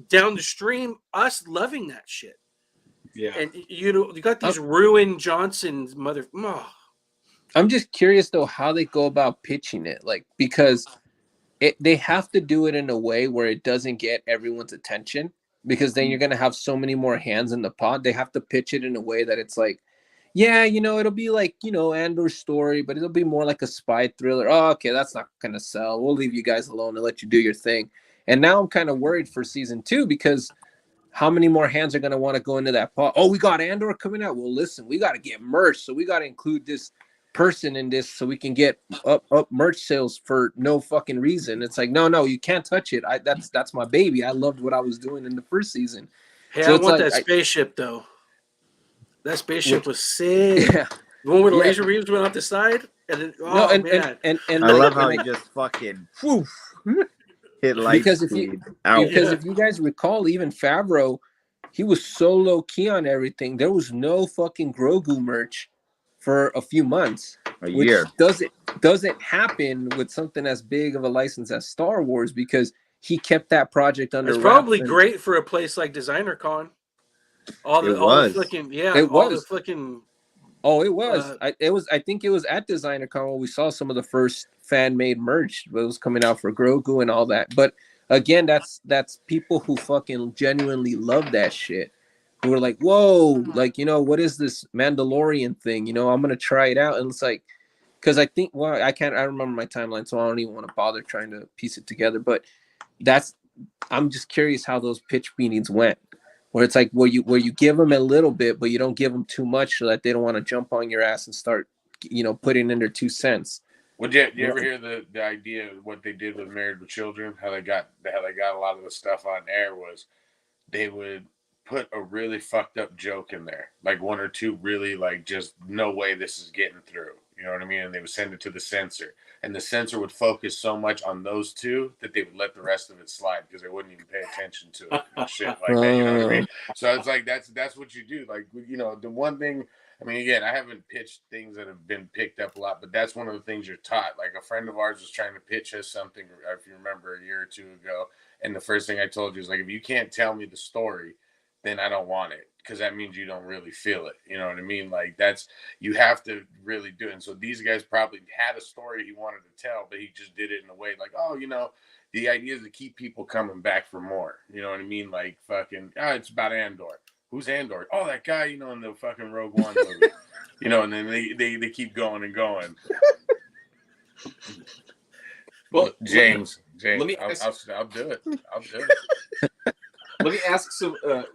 down the stream us loving that shit. Yeah. And you got these ruined Johnson's mother. Oh. I'm just curious though how they go about pitching it, like because they have to do it in a way where it doesn't get everyone's attention, because then you're gonna have so many more hands in the pot. They have to pitch it in a way that it's like, yeah, it'll be like, Andor's story, but it'll be more like a spy thriller. Oh, okay, that's not gonna sell. We'll leave you guys alone and let you do your thing. And now I'm kind of worried for season 2 because how many more hands are gonna want to go into that pot? Oh, we got Andor coming out. Well, listen, we got to get merch, so we got to include this person in this so we can get up merch sales for no fucking reason. It's like, no, you can't touch it. That's my baby. I loved what I was doing in the first season. Hey, So I it's want like, that spaceship though. That spaceship was sick. yeah. The one where the Yeah. laser beams went off the side, and then, No, man, and I love how he just fucking hit light because speed. Ow. if you guys recall, even Favreau, he was so low key on everything. There was no fucking Grogu merch for a few months. A Which year. doesn't happen with something as big of a license as Star Wars, because he kept that project under it's wraps. probably great for a place like Designer Con. All the fucking It was. Oh, it was. I think it was at Designer Con when we saw some of the first fan made merch that was coming out for Grogu and all that. But again, that's people who fucking genuinely love that shit, who are like, whoa, like, what is this Mandalorian thing? I'm gonna try it out. And it's like, because I think, well, I remember my timeline, so I don't even want to bother trying to piece it together. But I'm just curious how those pitch meetings went, where it's like where you give them a little bit, but you don't give them too much so that they don't want to jump on your ass and start, putting in their 2 cents. Well, did you ever hear the idea of what they did with Married with Children? How they got a lot of the stuff on air was they would put a really fucked up joke in there, like one or two really like just no way this is getting through. You know what I mean? And they would send it to the censor, and the censor would focus so much on those two that they would let the rest of it slide because they wouldn't even pay attention to it and shit like that. You know what I mean? So it's like that's what you do. Like, the one thing. I mean, again, I haven't pitched things that have been picked up a lot, but that's one of the things you're taught. Like, a friend of ours was trying to pitch us something, if you remember, a year or two ago, and the first thing I told you is like, if you can't tell me the story, then I don't want it, because that means you don't really feel it. You know what I mean? Like, you have to really do it. And so these guys probably had a story he wanted to tell, but he just did it in a way like, the idea is to keep people coming back for more. You know what I mean? Like, fucking, it's about Andor. Who's Andor? Oh, that guy, in the fucking Rogue One movie. And then they keep going and going. Well, James, let me ask, I'll do it. Let me ask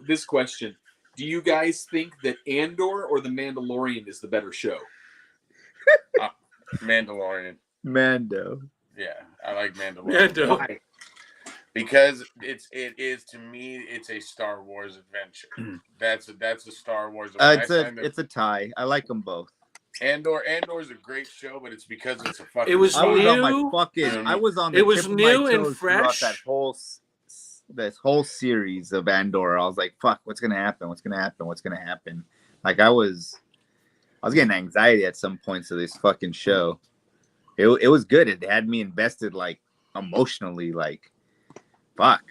this question. Do you guys think that Andor or The Mandalorian is the better show? Mandalorian. Mando. Yeah, I like Mandalorian. Why? Because it is to me, it's a Star Wars adventure. That's a Star Wars. It's a tie. I like them both. Andor is a great show, but it's because it's a fucking. It was I was new. on my fucking. I was on. The it was tip of new my and toes fresh. throughout this whole series of Andor. I was like, "Fuck, what's gonna happen? What's gonna happen? What's gonna happen?" Like I was getting anxiety at some points of this fucking show. It was good. It had me invested, like, emotionally. Like, fuck,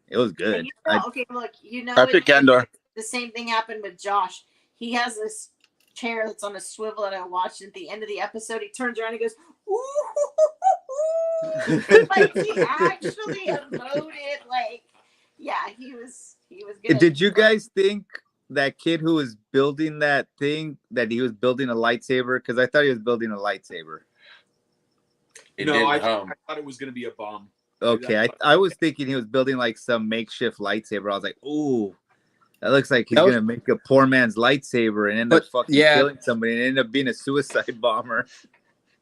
it was good. Okay, look, I pick Andor. The same thing happened with Josh. He has this chair that's on a swivel, and I watched at the end of the episode. He turns around and goes, "Ooh!" Like, he actually emoted. Like, yeah, he was good. Did you guys think that kid who was building that thing, that he was building a lightsaber? Because I thought he was building a lightsaber. I thought it was going to be a bomb. Okay, I was thinking he was building like some makeshift lightsaber. I was like, ooh, that looks like he's gonna make a poor man's lightsaber and end up fucking killing somebody and end up being a suicide bomber.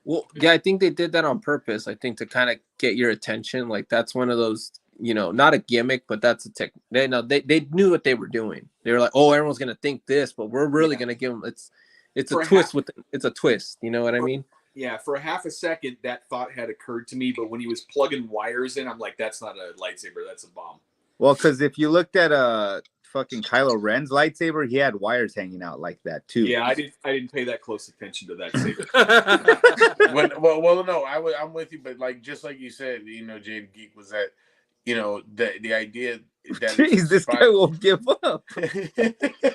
Well, yeah, I think they did that on purpose. I think to kind of get your attention. Like, that's one of those, not a gimmick, but that's a tech. They knew what they were doing. They were like, oh, everyone's gonna think this, but we're really gonna give them. It's a twist it's a twist. You know what I mean? Yeah, for a half a second, that thought had occurred to me, but when he was plugging wires in, I'm like, that's not a lightsaber, that's a bomb. Well, because if you looked at fucking Kylo Ren's lightsaber, he had wires hanging out like that too. Yeah, I didn't pay that close attention to that saber. No, I'm with you, but like, just like you said, Jade Geek, was that, the idea that jeez, this guy won't give up.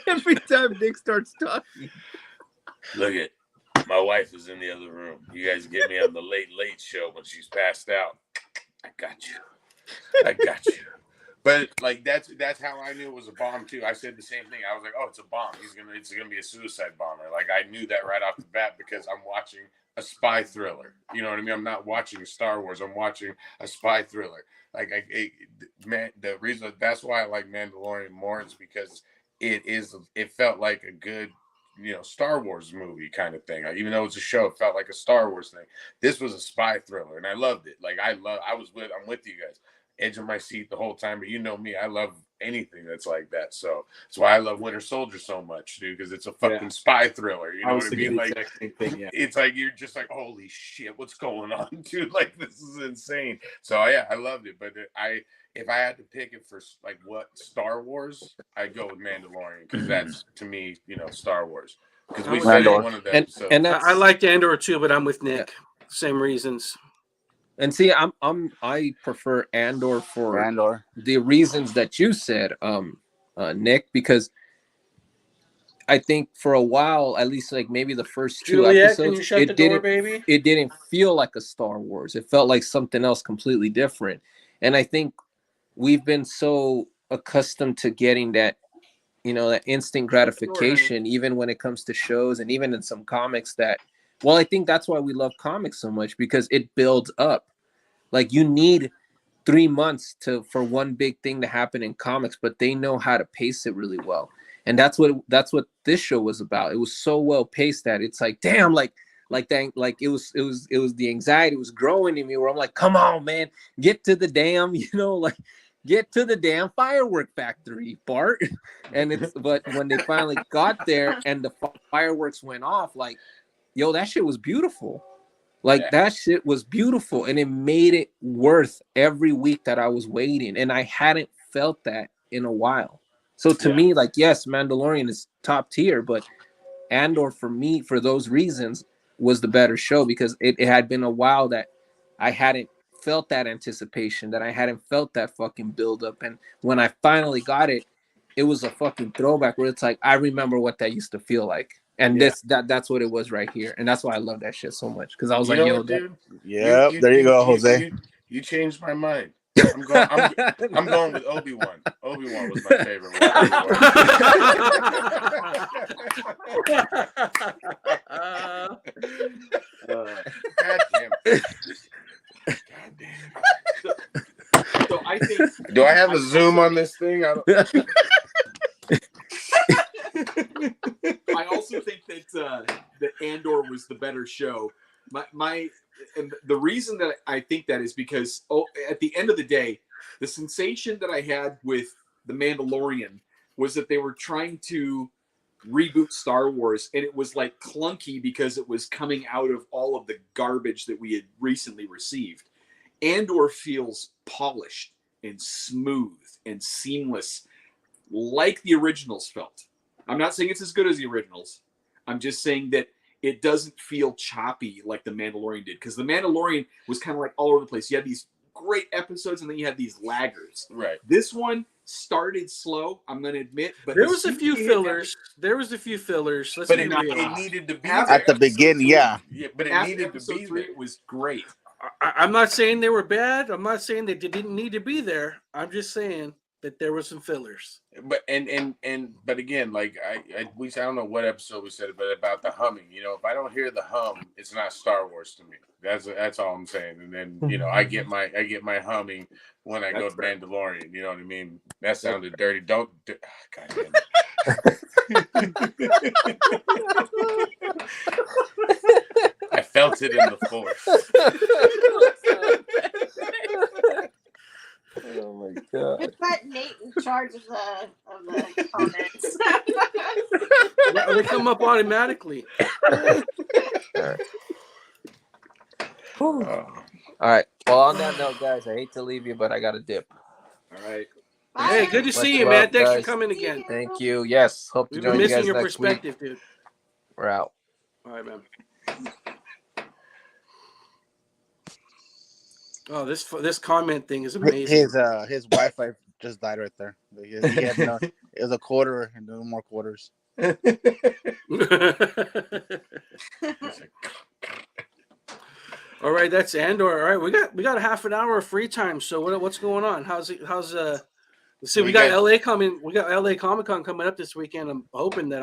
Every time Nick starts talking. Look at. My wife is in the other room. You guys get me on the late show when she's passed out. I got you. But like that's how I knew it was a bomb too. I said the same thing. I was like, oh, it's a bomb. It's gonna be a suicide bomber. Like I knew that right off the bat because I'm watching a spy thriller. You know what I mean? I'm not watching Star Wars. I'm watching a spy thriller. Like man, the reason that's why I like Mandalorian more is because it felt like a good, Star Wars movie kind of thing. Even though it's a show, it felt like a Star Wars thing. This was a spy thriller, and I loved it. Like I'm with you guys, edge of my seat the whole time. But you know me, I love anything that's like that. So that's why I love Winter Soldier so much, dude, because it's a fucking spy thriller. You know what I mean? Like it's like you're just like, holy shit, what's going on, dude? Like this is insane. So yeah, I loved it. But if I had to pick it for like what Star Wars, I'd go with Mandalorian because that's to me, Star Wars. Because we said in one of the episodes. And I liked Andor too, but I'm with Nick. Yeah. Same reasons. And see, I prefer Andor for the reasons that you said, Nick, because I think for a while, at least like maybe the first two episodes, can you shut the door, baby? It didn't feel like a Star Wars. It felt like something else completely different. And I think we've been so accustomed to getting that, that instant gratification, even when it comes to shows and even in some comics well, I think that's why we love comics so much, because it builds up. Like you need 3 months for one big thing to happen in comics, but they know how to pace it really well. And that's what this show was about. It was so well paced that it's like, damn, like it was the anxiety was growing in me where I'm like, come on, man, get to the damn, get to the damn firework factory, Bart. But when they finally got there and the fireworks went off, like, yo, that shit was beautiful. Like that shit was beautiful, and it made it worth every week that I was waiting, and I hadn't felt that in a while. So to me, like, yes, Mandalorian is top tier, but Andor for me, for those reasons, was the better show because it had been a while that I hadn't felt that anticipation, that I hadn't felt that fucking buildup, and when I finally got it, it was a fucking throwback where it's like I remember what that used to feel like. And that's what it was right here, and that's why I love that shit so much because I was yo, dude. Yep, there you go, Jose. You changed my mind. I'm going with Obi-Wan. Obi-Wan was my favorite one. God damn it. God damn. So I think. Do I have a zoom on this thing? I don't. I also think that Andor was the better show. And the reason that I think that is because at the end of the day, the sensation that I had with The Mandalorian was that they were trying to reboot Star Wars, and it was like clunky because it was coming out of all of the garbage that we had recently received. Andor feels polished and smooth and seamless, like the originals felt. I'm not saying it's as good as the originals. I'm just saying that it doesn't feel choppy like The Mandalorian did. Because The Mandalorian was kind of like all over the place. You had these great episodes and then you had these laggers. Right. This one started slow, I'm going to admit. But there was a few fillers. There was a few fillers. But it needed to be at the beginning, yeah. But it needed to be there. It was great. I'm not saying they were bad. I'm not saying they didn't need to be there. I'm just saying that there was some fillers. But but again, like I don't know what episode we said it, but about the humming. If I don't hear the hum, it's not Star Wars to me. That's all I'm saying. And then I get my humming when I go to Mandalorian. You know what I mean? That sounded dirty. God damn it. I felt it in the force. Oh my god! Put Nate in charge of the comments. They come up automatically. All right. Well, on that note, guys, I hate to leave you, but I got to dip. All right. Bye. Hey, good to see you, man. Thanks for coming again. Thank you. Yes, hope to We've join been you guys missing your next week. perspective, dude. We're out. All right, man. Oh, this comment thing is amazing. His Wi-Fi just died right there. He had it was a quarter and no more quarters. All right, that's Andor. All right, we got a half an hour of free time. So what's going on? How's See, we got LA coming. We got LA Comic Con coming up this weekend. I'm hoping that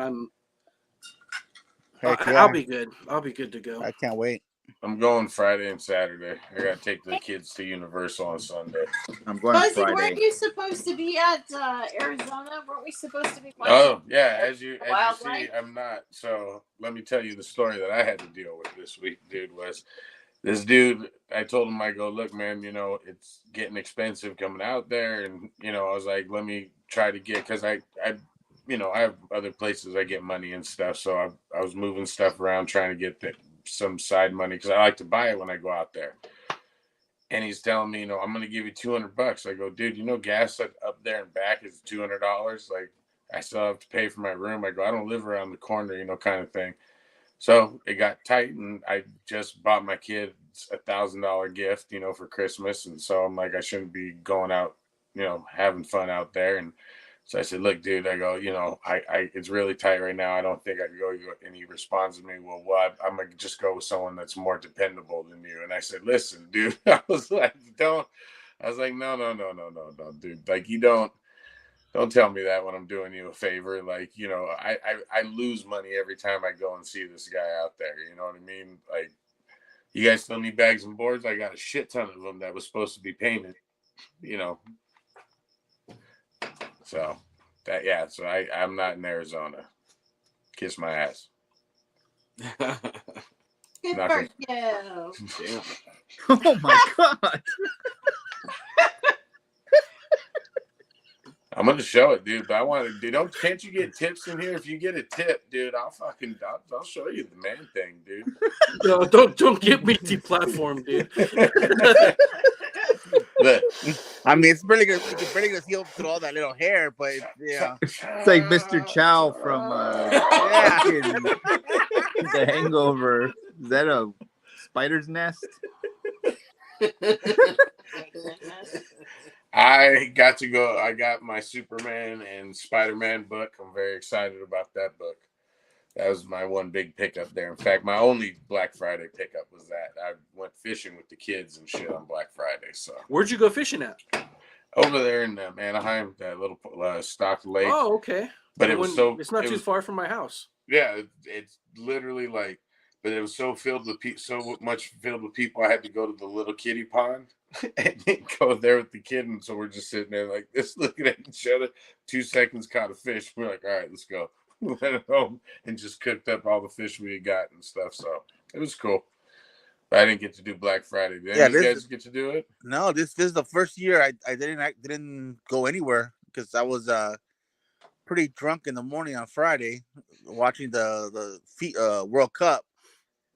I'll be good. I'll be good to go. I can't wait. I'm going Friday and Saturday. I gotta take the kids to Universal on Sunday. I'm going Fuzzy, Friday. weren't you supposed to be at Arizona? Weren't we supposed to be watching? Oh yeah, as you see, Wildlife? I'm not. So let me tell you the story that I had to deal with this week, dude. Was this dude? I told him, I go, look, man, it's getting expensive coming out there, and I was like, let me try to get, because I have other places I get money and stuff, so I was moving stuff around trying to get some side money because I like to buy it when I go out there. And he's telling me, I'm going to give you $200. I go, dude, gas up there and back is $200. Like, I still have to pay for my room. I go, I don't live around the corner, kind of thing. So it got tight, and I just bought my kids $1,000 gift, for Christmas. And so I'm like, I shouldn't be going out, having fun out there. And so I said, look, dude, I go, it's really tight right now. I don't think I can go. And he responds to me, well, I'm going to just go with someone that's more dependable than you. And I said, listen, dude, I was like, no, dude. Like, you don't tell me that when I'm doing you a favor. Like, I lose money every time I go and see this guy out there. You know what I mean? Like, you guys still need bags and boards? I got a shit ton of them that was supposed to be payment, So so I'm not in Arizona. Kiss my ass. Good Not for gonna- you. Oh my god. I'm gonna show it, dude. But I want to, dude. Can't you get tips in here? If you get a tip, dude, I'll show you the man thing, dude. No, don't get me deplatformed, dude. Look, I mean, it's barely gonna see up through all that little hair, but yeah, It's like Mr. Chow from The Hangover. Is that a spider's nest? I got to go. I got my Superman and Spider-Man book. I'm very excited about that book. That was my one big pickup there. In fact, my only Black Friday pickup was that. I went fishing with the kids and shit on Black Friday. So Where'd you go fishing at? over there in Anaheim, that little Stock Lake. Oh, okay. But It's not too far from my house. Yeah, it's literally like, but it was so much filled with people. I had to go to the little kiddie pond and go there with the kid, and so we're just sitting there like this, looking at each other. 2 seconds, caught a fish. We're like, all right, let's go. We went home and just cooked up all the fish we had got and stuff. So it was cool. But I didn't get to do Black Friday. Did you guys get to do it? No, this is the first year I didn't go anywhere because I was pretty drunk in the morning on Friday watching the World Cup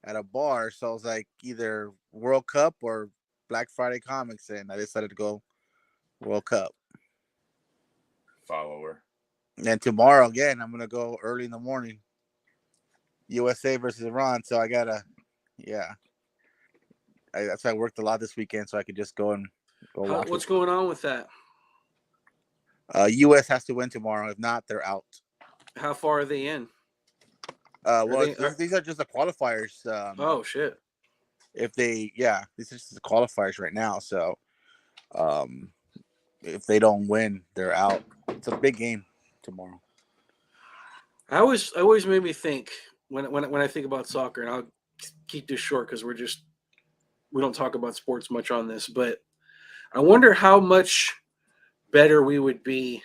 at a bar. So I was like, either World Cup or Black Friday comics, and I decided to go World Cup. Follower. And tomorrow again, I'm gonna go early in the morning. USA versus Iran. So I gotta, that's why I worked a lot this weekend, so I could just go and watch. What's going on with that? US has to win tomorrow. If not, they're out. How far are they in? These are just the qualifiers. Oh shit! If these are just the qualifiers right now. So, if they don't win, they're out. It's a big game tomorrow. I always made me think when I think about soccer, and I'll keep this short because we don't talk about sports much on this, but I wonder how much better we would be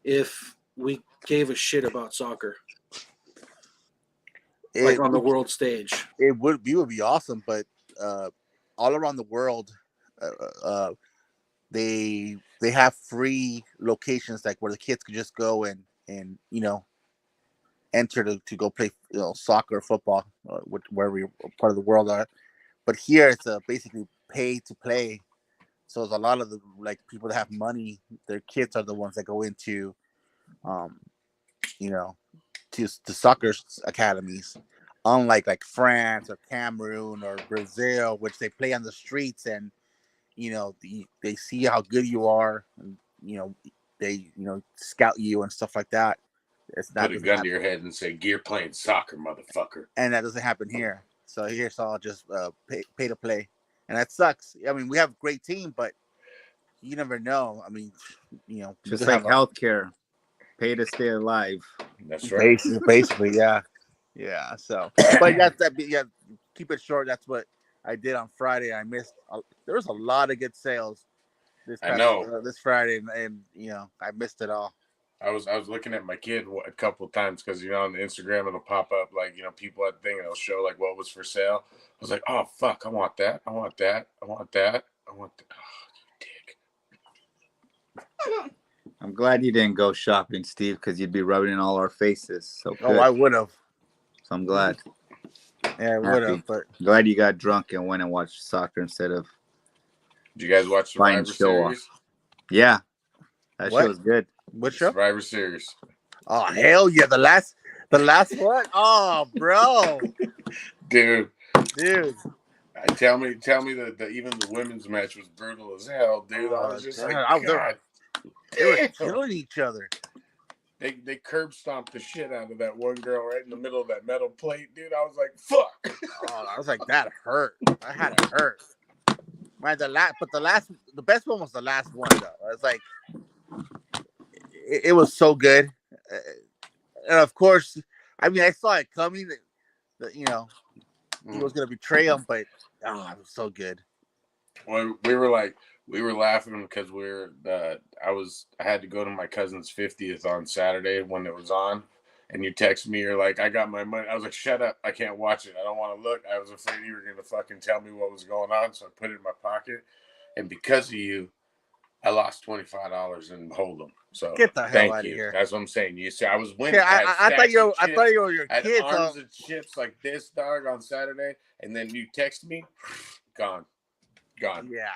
if we gave a shit about soccer. Like on the world stage. It would be awesome, but all around the world, they have free locations like where the kids could just go and enter to go play soccer or football, wherever part of the world are. But here it's basically pay to play. So there's a lot of the people that have money, their kids are the ones that go into to soccer academies, unlike France or Cameroon or Brazil, which they play on the streets and they see how good you are, and they scout you and stuff like that. It's not put a gun to your head and say, "You're playing soccer, motherfucker." And that doesn't happen here. So here's all just pay to play, and that sucks. I mean, we have a great team, but you never know. I mean, you Just could like have a healthcare, pay to stay alive. That's right. basically, yeah, yeah. So, but yeah. Keep it short. That's what I did on Friday. I missed. There was a lot of good sales I know. this Friday, and I missed it all. I was looking at my kid a couple of times because on the Instagram it'll pop up like people at the thing and it'll show like what was for sale. I was like, oh fuck, I want that. I want that. I want that. I want that. Oh, you dick. I'm glad you didn't go shopping, Steve, because you'd be rubbing in all our faces. So Oh, good. I would have. So I'm glad. Yeah, I would have. But glad you got drunk and went and watched soccer instead of. Did you guys watch Fine Survivor show off. Series? Yeah, that What? show was good. what show? Survivor Series. Oh hell yeah! The last one. Oh, bro, Dude, dude. tell me that even the women's match was brutal as hell, dude. I was just like, God. They were killing each other. They curb stomped the shit out of that one girl right in the middle of that metal plate, dude. I was like, fuck. Oh, I was like, that hurt. I had it hurt. Man, the best one was the last one though. It's like it was so good, and of course, I mean, I saw it coming that he was gonna betray him, but it was so good. Well, we were laughing because I had to go to my cousin's 50th on Saturday when it was on, and you text me, you're like, I got my money. I was like, shut up, I can't watch it. I don't want to look. I was afraid you were gonna fucking tell me what was going on, so I put it in my pocket, and because of you, I lost $25 in Hold'em. So Get the hell thank out you. of here. You. That's what I'm saying. You see, I was winning. Yeah, I thought you were your I had kids. arms of chips like this, dog, on Saturday, and then you text me, gone. Yeah.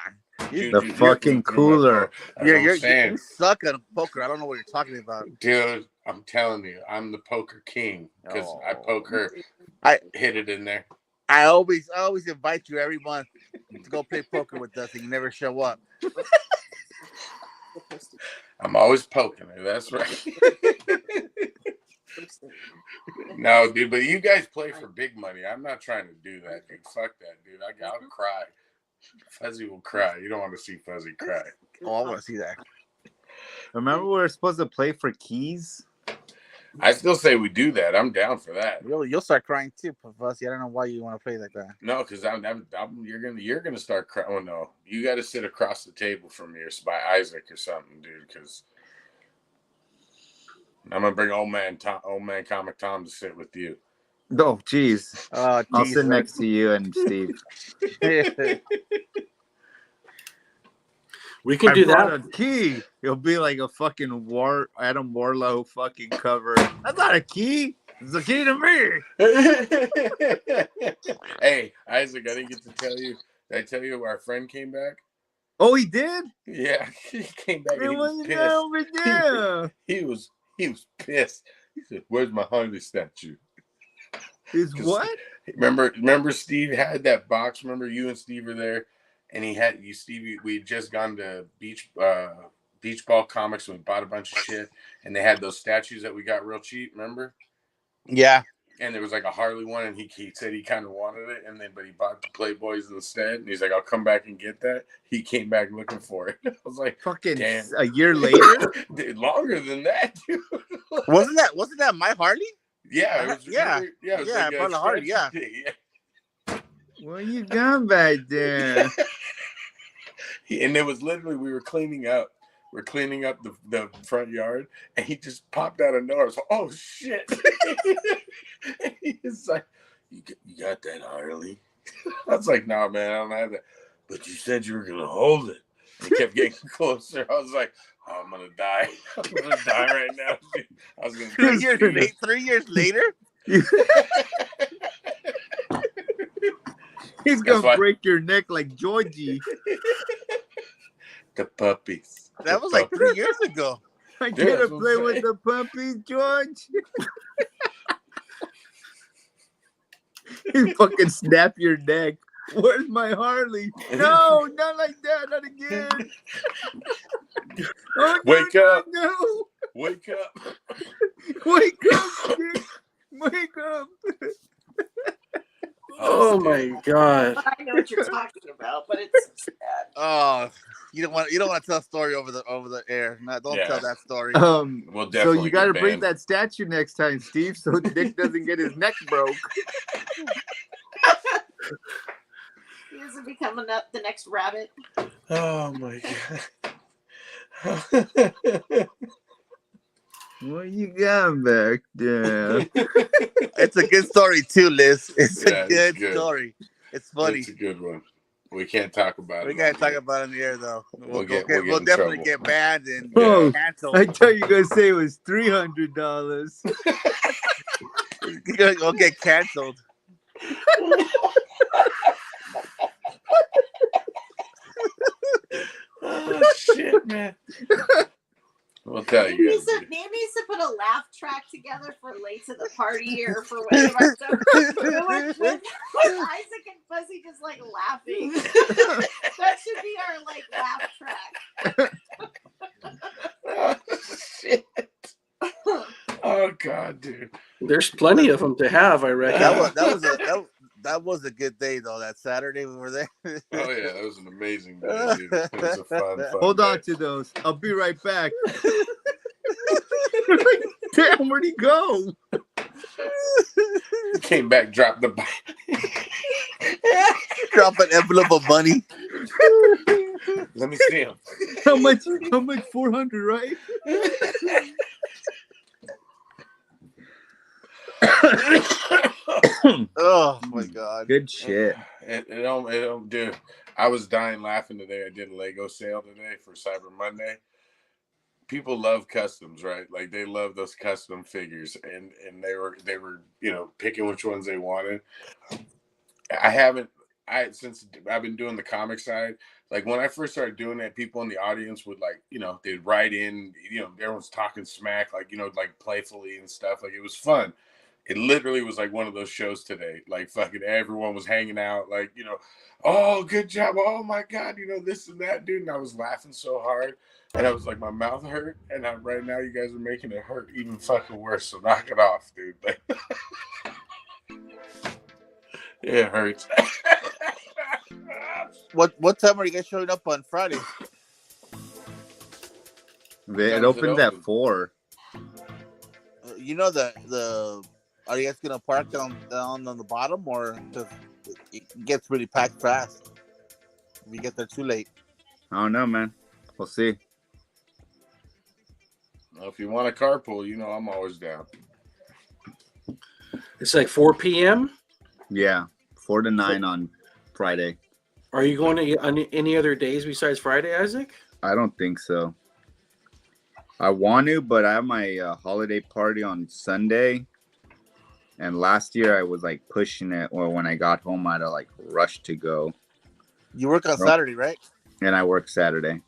The fucking cooler. Yeah, you suck at poker. I don't know what you're talking about. Dude, I'm telling you, I'm the poker king because I poker. I hit it in there. I always invite you every month to go play poker with us, and you never show up. I'm always poking her. That's right. No, dude, but you guys play for big money. I'm not trying to do that, dude. Fuck that, dude. I'll cry. Fuzzy will cry. You don't want to see Fuzzy cry. Oh, I want to see that. Remember we were supposed to play for keys? I still say we do that. I'm down for that. You'll start crying too, Fuzzy. I don't know why you want to play like that. No, because you're gonna start crying. Oh no, you got to sit across the table from me or by Isaac or something, dude. Because I'm gonna bring old man Comic Tom to sit with you. Oh, jeez. I'll sit next to you and Steve. We can do that. A key. It'll be like a fucking Adam Warlow fucking cover. That's not a key. It's a key to me. Hey, Isaac, I didn't get to tell you. Did I tell you our friend came back? Oh, he did? Yeah, he came back. And he was pissed. Over there? He was pissed. He said, "Where's my Harley statue?" Is what? Remember Steve had that box. Remember you and Steve were there, and Steve. We had just gone to Beach Ball Comics and we bought a bunch of shit, and they had those statues that we got real cheap. Remember? Yeah. And there was like a Harley one, and he said he kind of wanted it, but he bought the Playboys instead. And he's like, "I'll come back and get that." He came back looking for it. I was like, "Fucking damn!" A year later, dude, longer than that, dude. Wasn't that my Harley? Yeah, it was, yeah, it was like a Harley, yeah. Well, you gone back there. And it was literally we were cleaning up the front yard, and he just popped out of nowhere. So, oh shit! He's like, "You got that Harley?" I was like, "No, man, I don't have that." But you said you were gonna hold it. And he kept getting closer. I was like, "Oh, I'm gonna die. I'm gonna die right now." Dude. I was gonna 3 years later. He's gonna break your neck like Georgie. The puppies. That was like 3 years ago. I gotta play with the puppies, George. You fucking snap your neck. Where's my Harley? No, not like that, not again. Oh, Wake up. No. Wake up. Wake up, Dick. Wake up. Oh my god. I know what you're talking about, but it's sad. Oh, You don't want to tell a story over the air. No, don't Yeah. tell that story. We'll So definitely you got to get bring banned. that statue next time, Steve, so Dick doesn't get his neck broke. He doesn't be coming up the next rabbit. Oh my god. What you got back there? It's a good story too, Liz. It's Yeah, a good, it's good. story. It's funny. It's a good one. We can't talk about We it. gotta talk about it in the air though. We'll get in definitely trouble. get banned and Oh, canceled. I thought you were gonna say it was $300. We'll get canceled. Oh shit, man. We'll tell Maybe you needs guys. to put a laugh track together for late to the party or for one of our stuff. with Isaac and Fuzzy just like laughing. That should be our like laugh track. Oh shit. Oh god, dude. There's plenty of them to have, I reckon. That was a good day though. That Saturday we were there. Oh yeah, that was an amazing day, dude. It was a fun Hold day. on to those. I'll be right back. Damn, where'd he go? Came back, dropped the bike. Drop an envelope of money. Let me see him. How much? 400, right? Oh my god. Good shit. Dude, I was dying laughing today. I did a Lego sale today for Cyber Monday. People love customs, right? Like they love those custom figures, and they were picking which ones they wanted. Since I've been doing the comic side, like when I first started doing that, people in the audience would they'd write in, everyone's talking smack, like playfully and stuff. Like it was fun. It literally was like one of those shows today. Like fucking everyone was hanging out, oh, good job. Oh my God, this and that, dude. And I was laughing so hard. And I was like, my mouth hurt. And right now you guys are making it hurt even fucking worse. So knock it off, dude. It hurts. What time are you guys showing up on Friday? It opens at 4. Are you guys gonna park down on the bottom, or because it gets really packed fast if you get there too late? I don't know, man. We'll see. Well, if you want a carpool, I'm always down. It's like 4 p.m. Yeah, 4 to 9 on Friday. Are you going to on any other days besides Friday, Isaac? I don't think so. I want to, but I have my holiday party on Sunday. And last year I was pushing it, or when I got home I had to rush to go. You work on Saturday, right? And I work Saturday.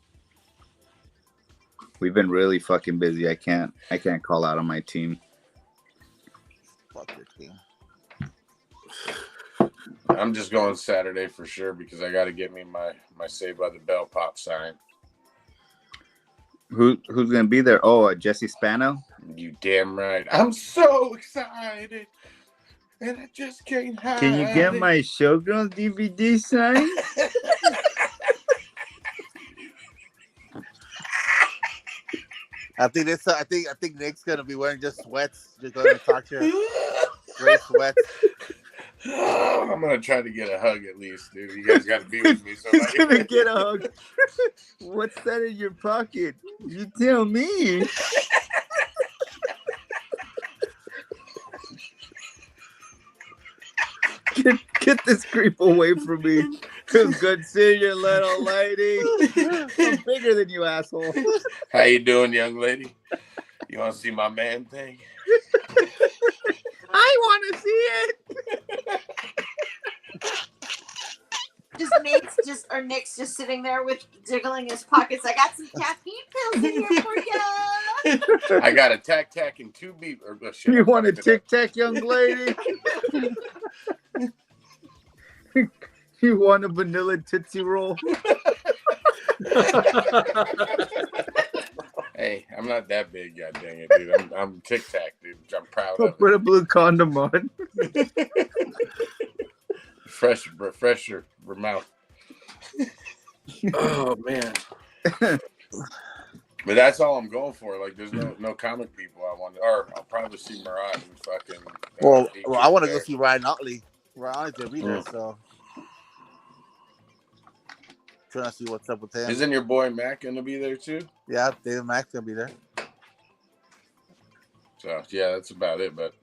We've been really fucking busy. I can't call out on my team. Fuck your team. I'm just going Saturday for sure because I got to get me my Saved by the Bell pop sign. Who's gonna be there? Oh, Jesse Spano. You damn right. I'm so excited, and I just can't hide. Can you get my Showgirls DVD signed? I think Nick's gonna be wearing just sweats. Just going to talk to her. Gray sweats. I'm gonna try to get a hug at least, dude. You guys got to be with me. He's gonna get a hug. What's that in your pocket? You tell me. Get this creep away from me. It's good seeing you, little lady. I'm bigger than you, asshole. How you doing, young lady? You want to see my man thing? I want to see it. Nick's just sitting there with jiggling his pockets. I got some caffeine pills in here for you. I got a tac and 2 beep. You want a tic tac, young lady? You want a vanilla Tootsie Roll? Hey, I'm not that big, god dang it, dude. I'm Tic Tac, dude. I'm proud of Put a blue condom on. Fresher mouth. Oh man. But that's all I'm going for. Like, there's no comic people I want, or I'll probably see Murat and fucking. Well, I want to go there. see Ryan Otley. Ryan Otley's gonna be there, so trying to see what's up with him. Isn't your boy Mac gonna be there too? Yeah, David Mack's gonna be there. So yeah, that's about it. But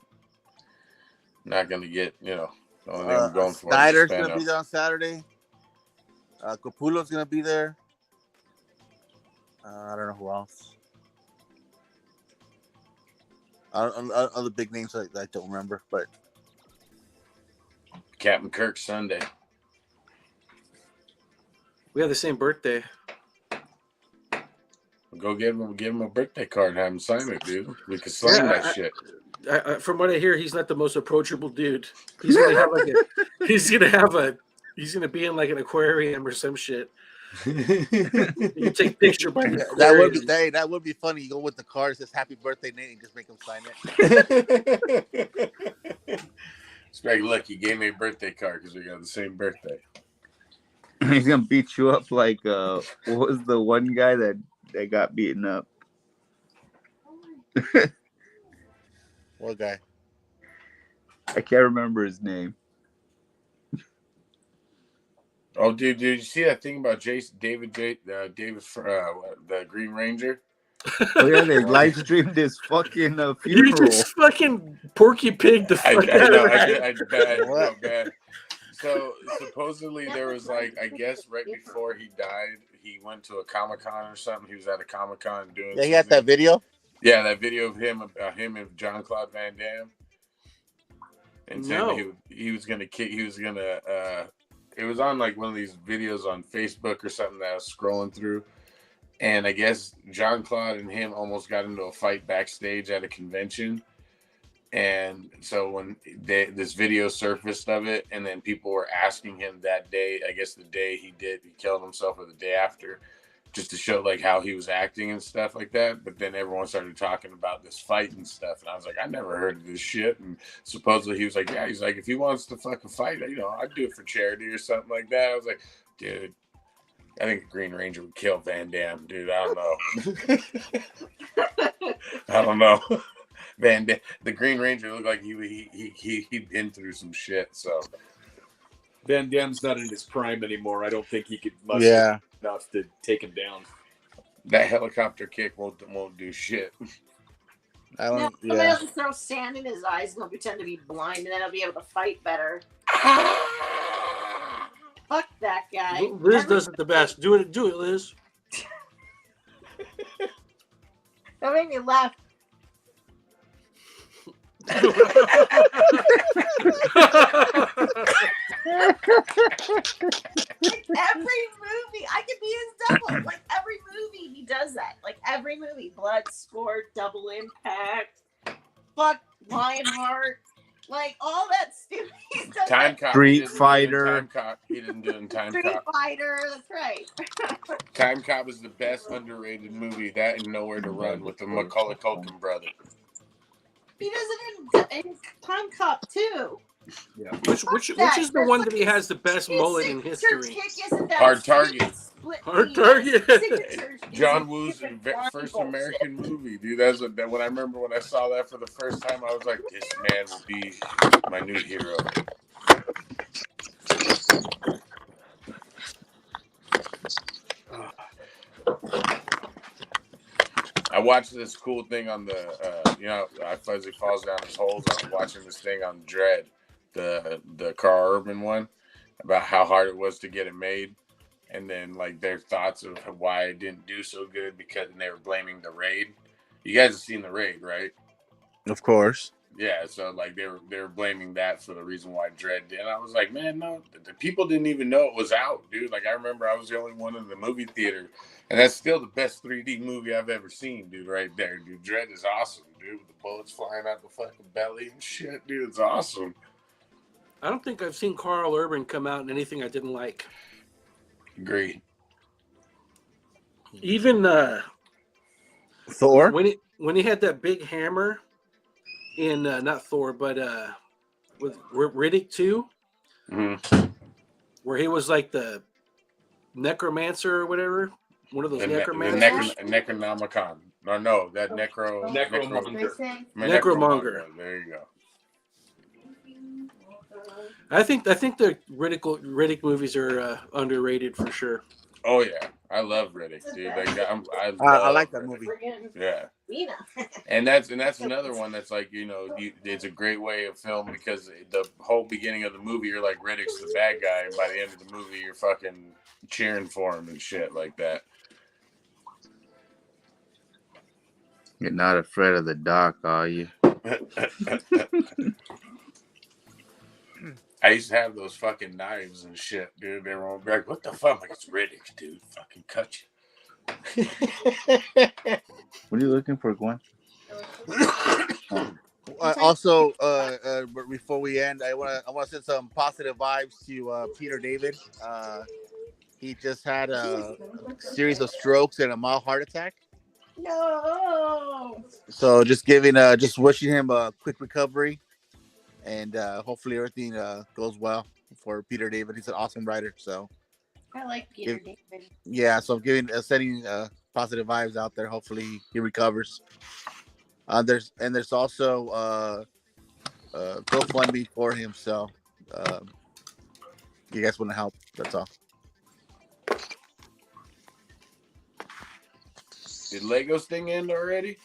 not gonna get the only thing I'm going for. Snyder's gonna be there on Saturday. Capullo's gonna be there. I don't know who else. Other big names I don't remember, but Captain Kirk Sunday. We have the same birthday. Go give him a birthday card and have him sign it, dude. We could sign that shit. From what I hear, he's not the most approachable dude. He's gonna have he's gonna be in like an aquarium or some shit. You take a picture by the aquarium. that would be funny. You go with the card, it says "Happy Birthday, Nate," and just make him sign it. It's like, look, he gave me a birthday card because we got the same birthday. He's gonna beat you up like what was the one guy that got beaten up? What guy? I can't remember his name. Oh, dude, did you see that thing about David, the Green Ranger? Oh yeah, they live streamed his fucking funeral. You just fucking Porky Pig the fuck out of it. Bad. So supposedly there was like, I guess right before he died, he went to a Comic-Con or something. He was at a Comic-Con doing. Yeah, he had that video. Yeah, that video of him and Jean-Claude Van Damme. And saying he was gonna kick. He was gonna. It was on like one of these videos on Facebook or something that I was scrolling through. And I guess Jean-Claude and him almost got into a fight backstage at a convention. And so when this video surfaced of it, and then people were asking him that day, I guess the day he killed himself or the day after, just to show like how he was acting and stuff like that. But then everyone started talking about this fight and stuff. And I was like, I never heard of this shit. And supposedly he was like, yeah, he's like, if he wants to fucking fight, I'd do it for charity or something like that. I was like, dude, I think the Green Ranger would kill Van Damme, dude. I don't know. Van Damme, the Green Ranger looked like he'd been through some shit. So Van Damme's not in his prime anymore. I don't think he could muster enough to take him down. That helicopter kick won't do shit. Somebody will throw sand in his eyes and he'll pretend to be blind, and then he'll be able to fight better. Fuck that guy. Liz does it the best. Do it, Liz. That made me laugh. Every movie, I could be his double. Like every movie, he does that. Like every movie, Bloodsport, Double Impact, fuck Lionheart, like all that stupid. Time Cop. Street Fighter. Time Cop. He didn't do it in Time Cop. Street Fighter. That's right. Time Cop is the best underrated movie. That and Nowhere to Run with the Macaulay Culkin brother. He does it in Time Cop too. Yeah. Which is the one that he has the best mullet in history? Hard Target. Hard Target. John Woo's first American movie, dude. That's when I remember when I saw that for the first time, I was like, this man will be my new hero. I watched this cool thing on Fuzzy falls down his holes. I was watching this thing on Dread, the Carl Urban one, about how hard it was to get it made, and then like their thoughts of why it didn't do so good because they were blaming the raid. You guys have seen the raid, right? Of course. Yeah, so like they were blaming that for the reason why Dread did. And I was like, man, no, the people didn't even know it was out, dude. Like I remember I was the only one in the movie theater, and that's still the best 3D movie I've ever seen, dude. Right there, dude. Dread is awesome, dude. With the bullets flying out the fucking belly and shit, dude. It's awesome. I don't think I've seen Carl Urban come out in anything I didn't like. Agree. Even Thor. When he had that big hammer in not Thor, but with Riddick 2, Mm-hmm. where he was like the necromancer or whatever. One of those The necromancers. Necronomicon. No, that Necromonger. Necromonger. There you go. I think the Riddick movies are underrated for sure. Oh yeah, I love Riddick, dude. I like that Riddick. movie. Yeah, Nina. and that's another one that's like, it's a great way of film because the whole beginning of the movie you're like Riddick's the bad guy, and by the end of the movie you're fucking cheering for him and shit like that. You're not afraid of the dark, are you? I used to have those fucking knives and shit, dude. They were all like, "What the fuck?" I'm like, it's Riddick, dude. Fucking cut you. What are you looking for, Gwen? Also, before we end, I want to send some positive vibes to Peter David. He just had a series of strokes and a mild heart attack. No. So just wishing him a quick recovery, and hopefully everything goes well for Peter David. He's an awesome writer. So I like Peter David. yeah, so I'm sending positive vibes out there. Hopefully he recovers. There's also GoFundMe for him. So you guys want to help? That's all. Did Legos thing end already?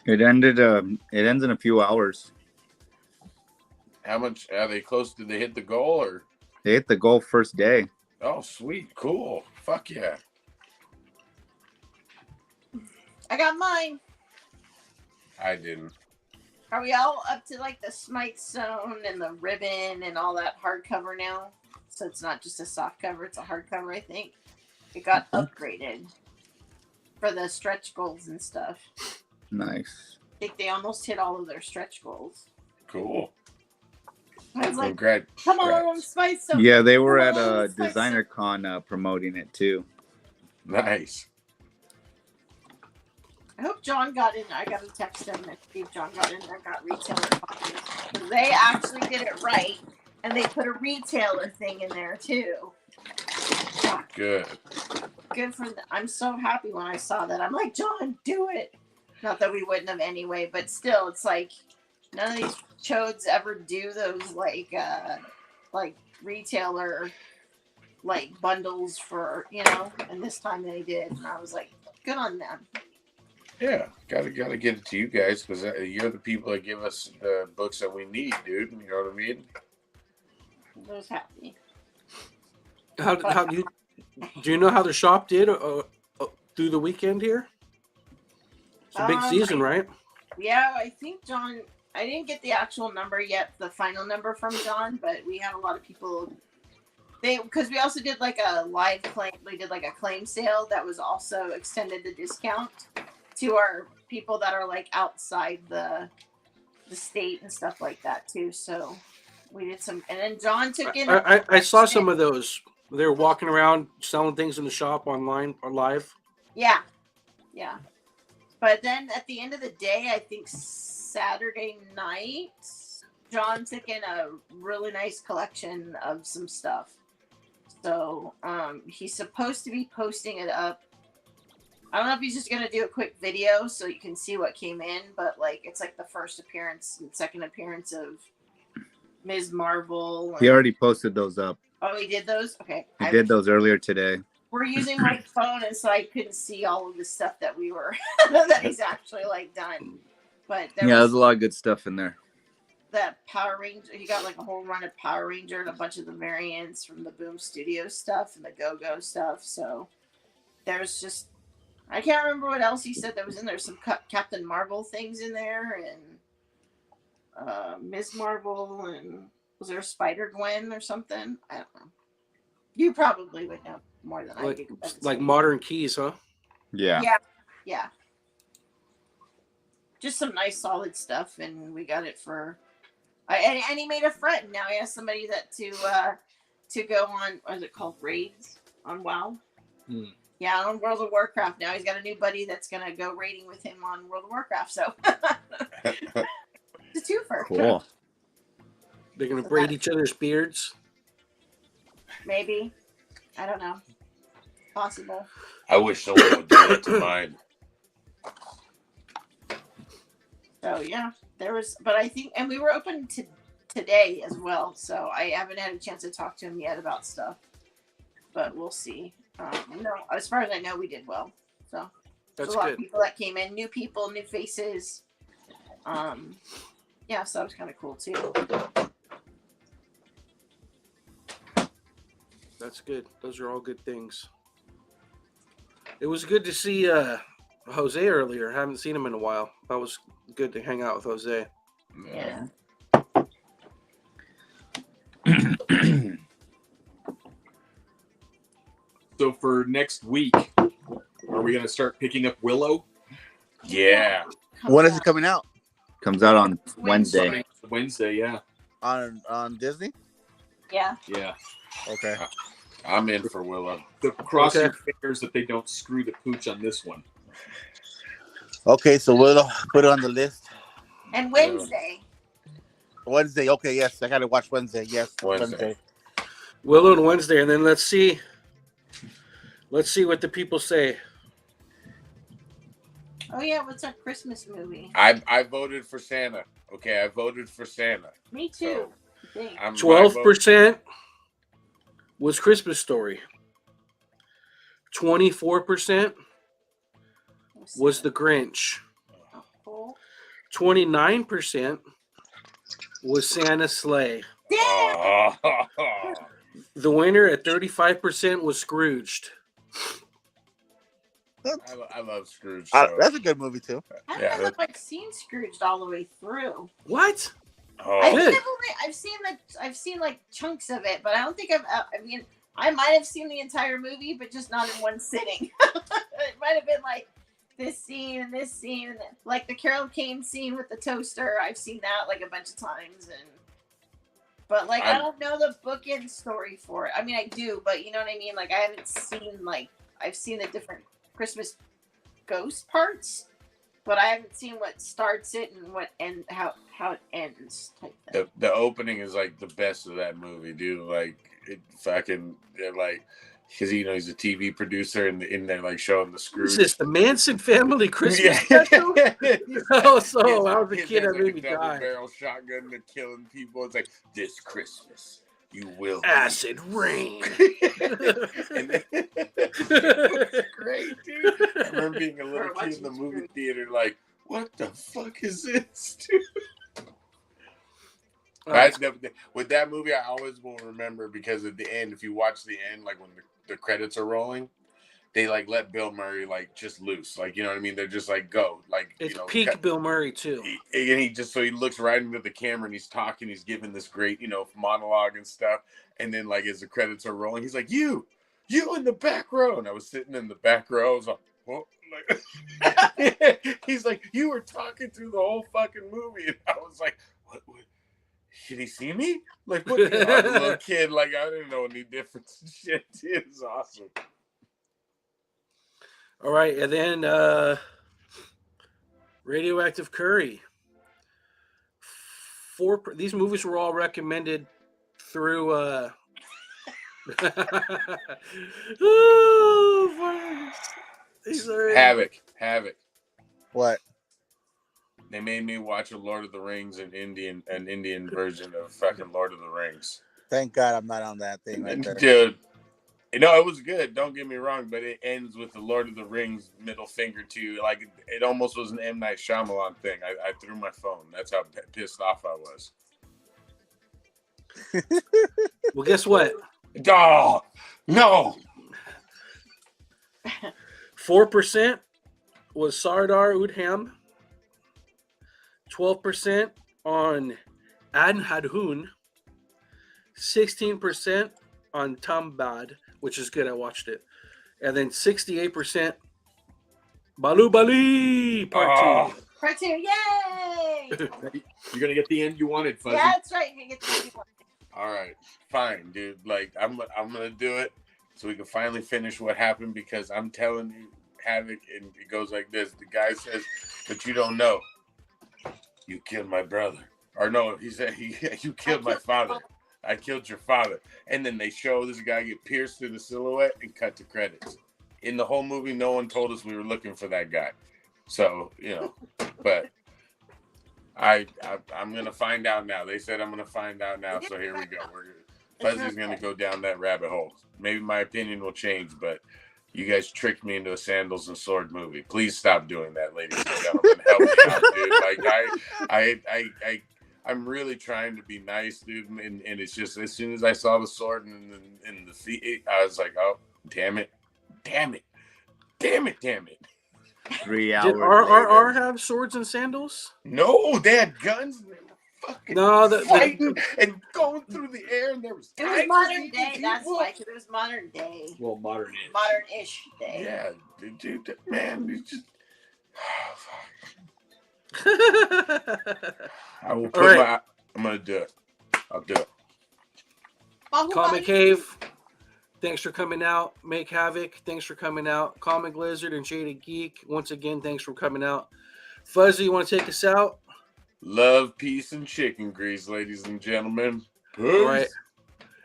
It ended. It ends in a few hours. How much are they close? Did they hit the goal or? They hit the goal first day. Oh, sweet, cool, fuck yeah! I got mine. I didn't. Are we all up to like the Smite Zone and the ribbon and all that hardcover now? So it's not just a soft cover; it's a hardcover. I think it got upgraded for the stretch goals and stuff. Nice. I think they almost hit all of their stretch goals. Cool. I was like, Congrats. come on, Spice Zone. Yeah, they were Come at on, a Spice designer Zone. con promoting it too. Nice. I hope John got in. I got to text him and see if John got in there, got retailer copies. Because they actually did it right, and they put a retailer thing in there too. Good. Good for them. I'm so happy when I saw that. I'm like, John, do it. Not that we wouldn't have anyway, but still, it's like none of these chodes ever do those like retailer like bundles for, and this time they did, and I was like, good on them. Yeah, gotta get it to you guys because you're the people that give us the books that we need, dude. You know what I mean? I was happy. How do you know how the shop did through the weekend here? It's a big season, right? Yeah, I think John. I didn't get the actual number yet, the final number from John, but we had a lot of people. Because we also did like a live claim. We did like a claim sale that was also extended the discount to our people that are like outside the state and stuff like that too. So we did some, and then John took in. I saw some of those. They were walking around selling things in the shop online or live. Yeah. But then at the end of the day, I think Saturday night, John took in a really nice collection of some stuff. So he's supposed to be posting it up. I don't know if he's just going to do a quick video so you can see what came in, but like it's like the first appearance and second appearance of Ms. Marvel. He already posted those up. Oh, he did those? Okay. He did those earlier today. We're using my phone, and so I couldn't see all of the stuff that we were that he's actually like done. But there's a lot of good stuff in there. That Power Ranger, he got like a whole run of Power Ranger and a bunch of the variants from the Boom Studios stuff and the Go-Go stuff. So there's just, I can't remember what else he said that was in there. Some Captain Marvel things in there, and Ms. Marvel, and was there Spider-Gwen or something? I don't know. You probably would know more than I do. Like modern keys, huh? Yeah. Just some nice solid stuff, and we got it for. And he made a friend. Now he has somebody that to go on. What is it called? Raids on WoW. Yeah, on World of Warcraft. Now he's got a new buddy that's gonna go raiding with him on World of Warcraft. So it's a twofer. Cool. They're gonna braid each other's beards. Maybe. I don't know. Possible. I wish someone would do that to mine. So yeah, there was, but I think, and we were open to today as well. So I haven't had a chance to talk to him yet about stuff, but we'll see. No, as far as I know, we did well. So there's That's a lot good. of people that came in, new people, new faces. Yeah, so that was kind of cool too. That's good. Those are all good things. It was good to see Jose earlier. I haven't seen him in a while. That was good to hang out with Jose. Yeah. So for next week, are we going to start picking up Willow? Yeah. When is it coming out? Comes out on Wednesday. Wednesday, yeah. On Disney? Yeah. Yeah. Okay. I'm in for Willow. So cross Okay. your fingers that they don't screw the pooch on this one. Okay, so we'll put it on the list. And Wednesday. Wednesday. Okay, yes. I got to watch Wednesday. Yes. Wednesday. Willow and Wednesday, and then let's see what the people say. Oh yeah, what's our Christmas movie? I voted for Santa. Okay, I voted for Santa. Me too. So, I think. 12% was Christmas Story. 24% was The Grinch. Oh. 29% was Santa's Sleigh. Damn! The winner at 35% was Scrooged. I love Scrooge. So. That's a good movie too. I don't Yeah, know if I've seen Scrooged all the way through. What? Oh, Good. I've seen like chunks of it, but I don't think I might have seen the entire movie, but just not in one sitting. It might have been like this scene and this scene, and like the Carol Kane scene with the toaster. I've seen that like a bunch of times, but like I don't know the bookend story for it. I mean, I do, but you know what I mean. Like I haven't seen I've seen the different Christmas ghost parts, but I haven't seen what starts it and how it ends type thing. the opening is like the best of that movie, dude. Like it fucking like because he's a TV producer and in there like showing the Scrooge. Is this the Manson family Christmas special? Oh, so I was a kid that made me double die. barrel shotgun to killing people. It's like this Christmas you will Acid rain. And then, it was great, dude. I remember being a little kid in the movie theater, like, what the fuck is this, dude? With that movie, I always will remember because at the end, if you watch the end, like when the credits are rolling, they like let Bill Murray like just loose, like you know what I mean. They're just like go, like it's peak Bill Murray too. And he looks right into the camera and he's talking, he's giving this great monologue and stuff, and then like as the credits are rolling, he's like you in the back row, and I was sitting in the back row. I was like, what? Like, he's like, you were talking through the whole fucking movie, and I was like, what? Should he see me? Like, what? I was a little kid, like I didn't know any difference and shit. It was awesome. All right, and then Radioactive Curry. These movies were all recommended through. These are Havok. What? They made me watch a Lord of the Rings an Indian version of fucking Lord of the Rings. Thank God I'm not on that thing right there. Dude, it was good. Don't get me wrong, but it ends with the Lord of the Rings middle finger to like it almost was an M. Night Shyamalan thing. I threw my phone. That's how pissed off I was. Well, guess what? Oh, no. 4% was Sardar Udham. 12% on Andhadhun. 16% on Tambad, which is good. I watched it. And then 68% Balu Bali Part 2. Part 2, yay! You're going to get the end you wanted, Fuzzy. Yeah, that's right. You're going to get the end you wanted. All right, fine, dude. Like, I'm going to do it so we can finally finish what happened because I'm telling you, Havok, and it goes like this. The guy says, but you don't know. You killed my brother. Or no, he said, you killed my father. I killed your father. And then they show this guy get pierced in the silhouette and cut to credits. In the whole movie, no one told us we were looking for that guy. So, but I'm going to find out now. They said I'm going to find out now. So here we go. Fuzzy's going to go down that rabbit hole. Maybe my opinion will change, but you guys tricked me into a Sandals and Sword movie. Please stop doing that, ladies and gentlemen. Help me out, dude. Like I'm really trying to be nice, dude. And it's just as soon as I saw the sword in the feet, I was like, oh, damn it. 3 hours. Did RRR have swords and sandals? No, they had guns. And they were fucking fighting and going through the air, and there was. It was modern day. That's why, because it was modern day. Well, modern-ish. Modern-ish day. Yeah, dude, man, you just. I will put I'm gonna do it. I'll do it. Comic Cave, thanks for coming out. Make Havoc, thanks for coming out. Comic Lizard and Jaded Geek, once again, thanks for coming out. Fuzzy, you want to take us out? Love, peace, and chicken grease, ladies and gentlemen. Peace. All right.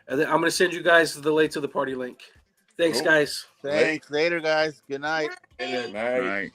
And then I'm going to send you guys the late to the party link. Thanks, guys. Thanks. Later, guys. Good night. Good Night.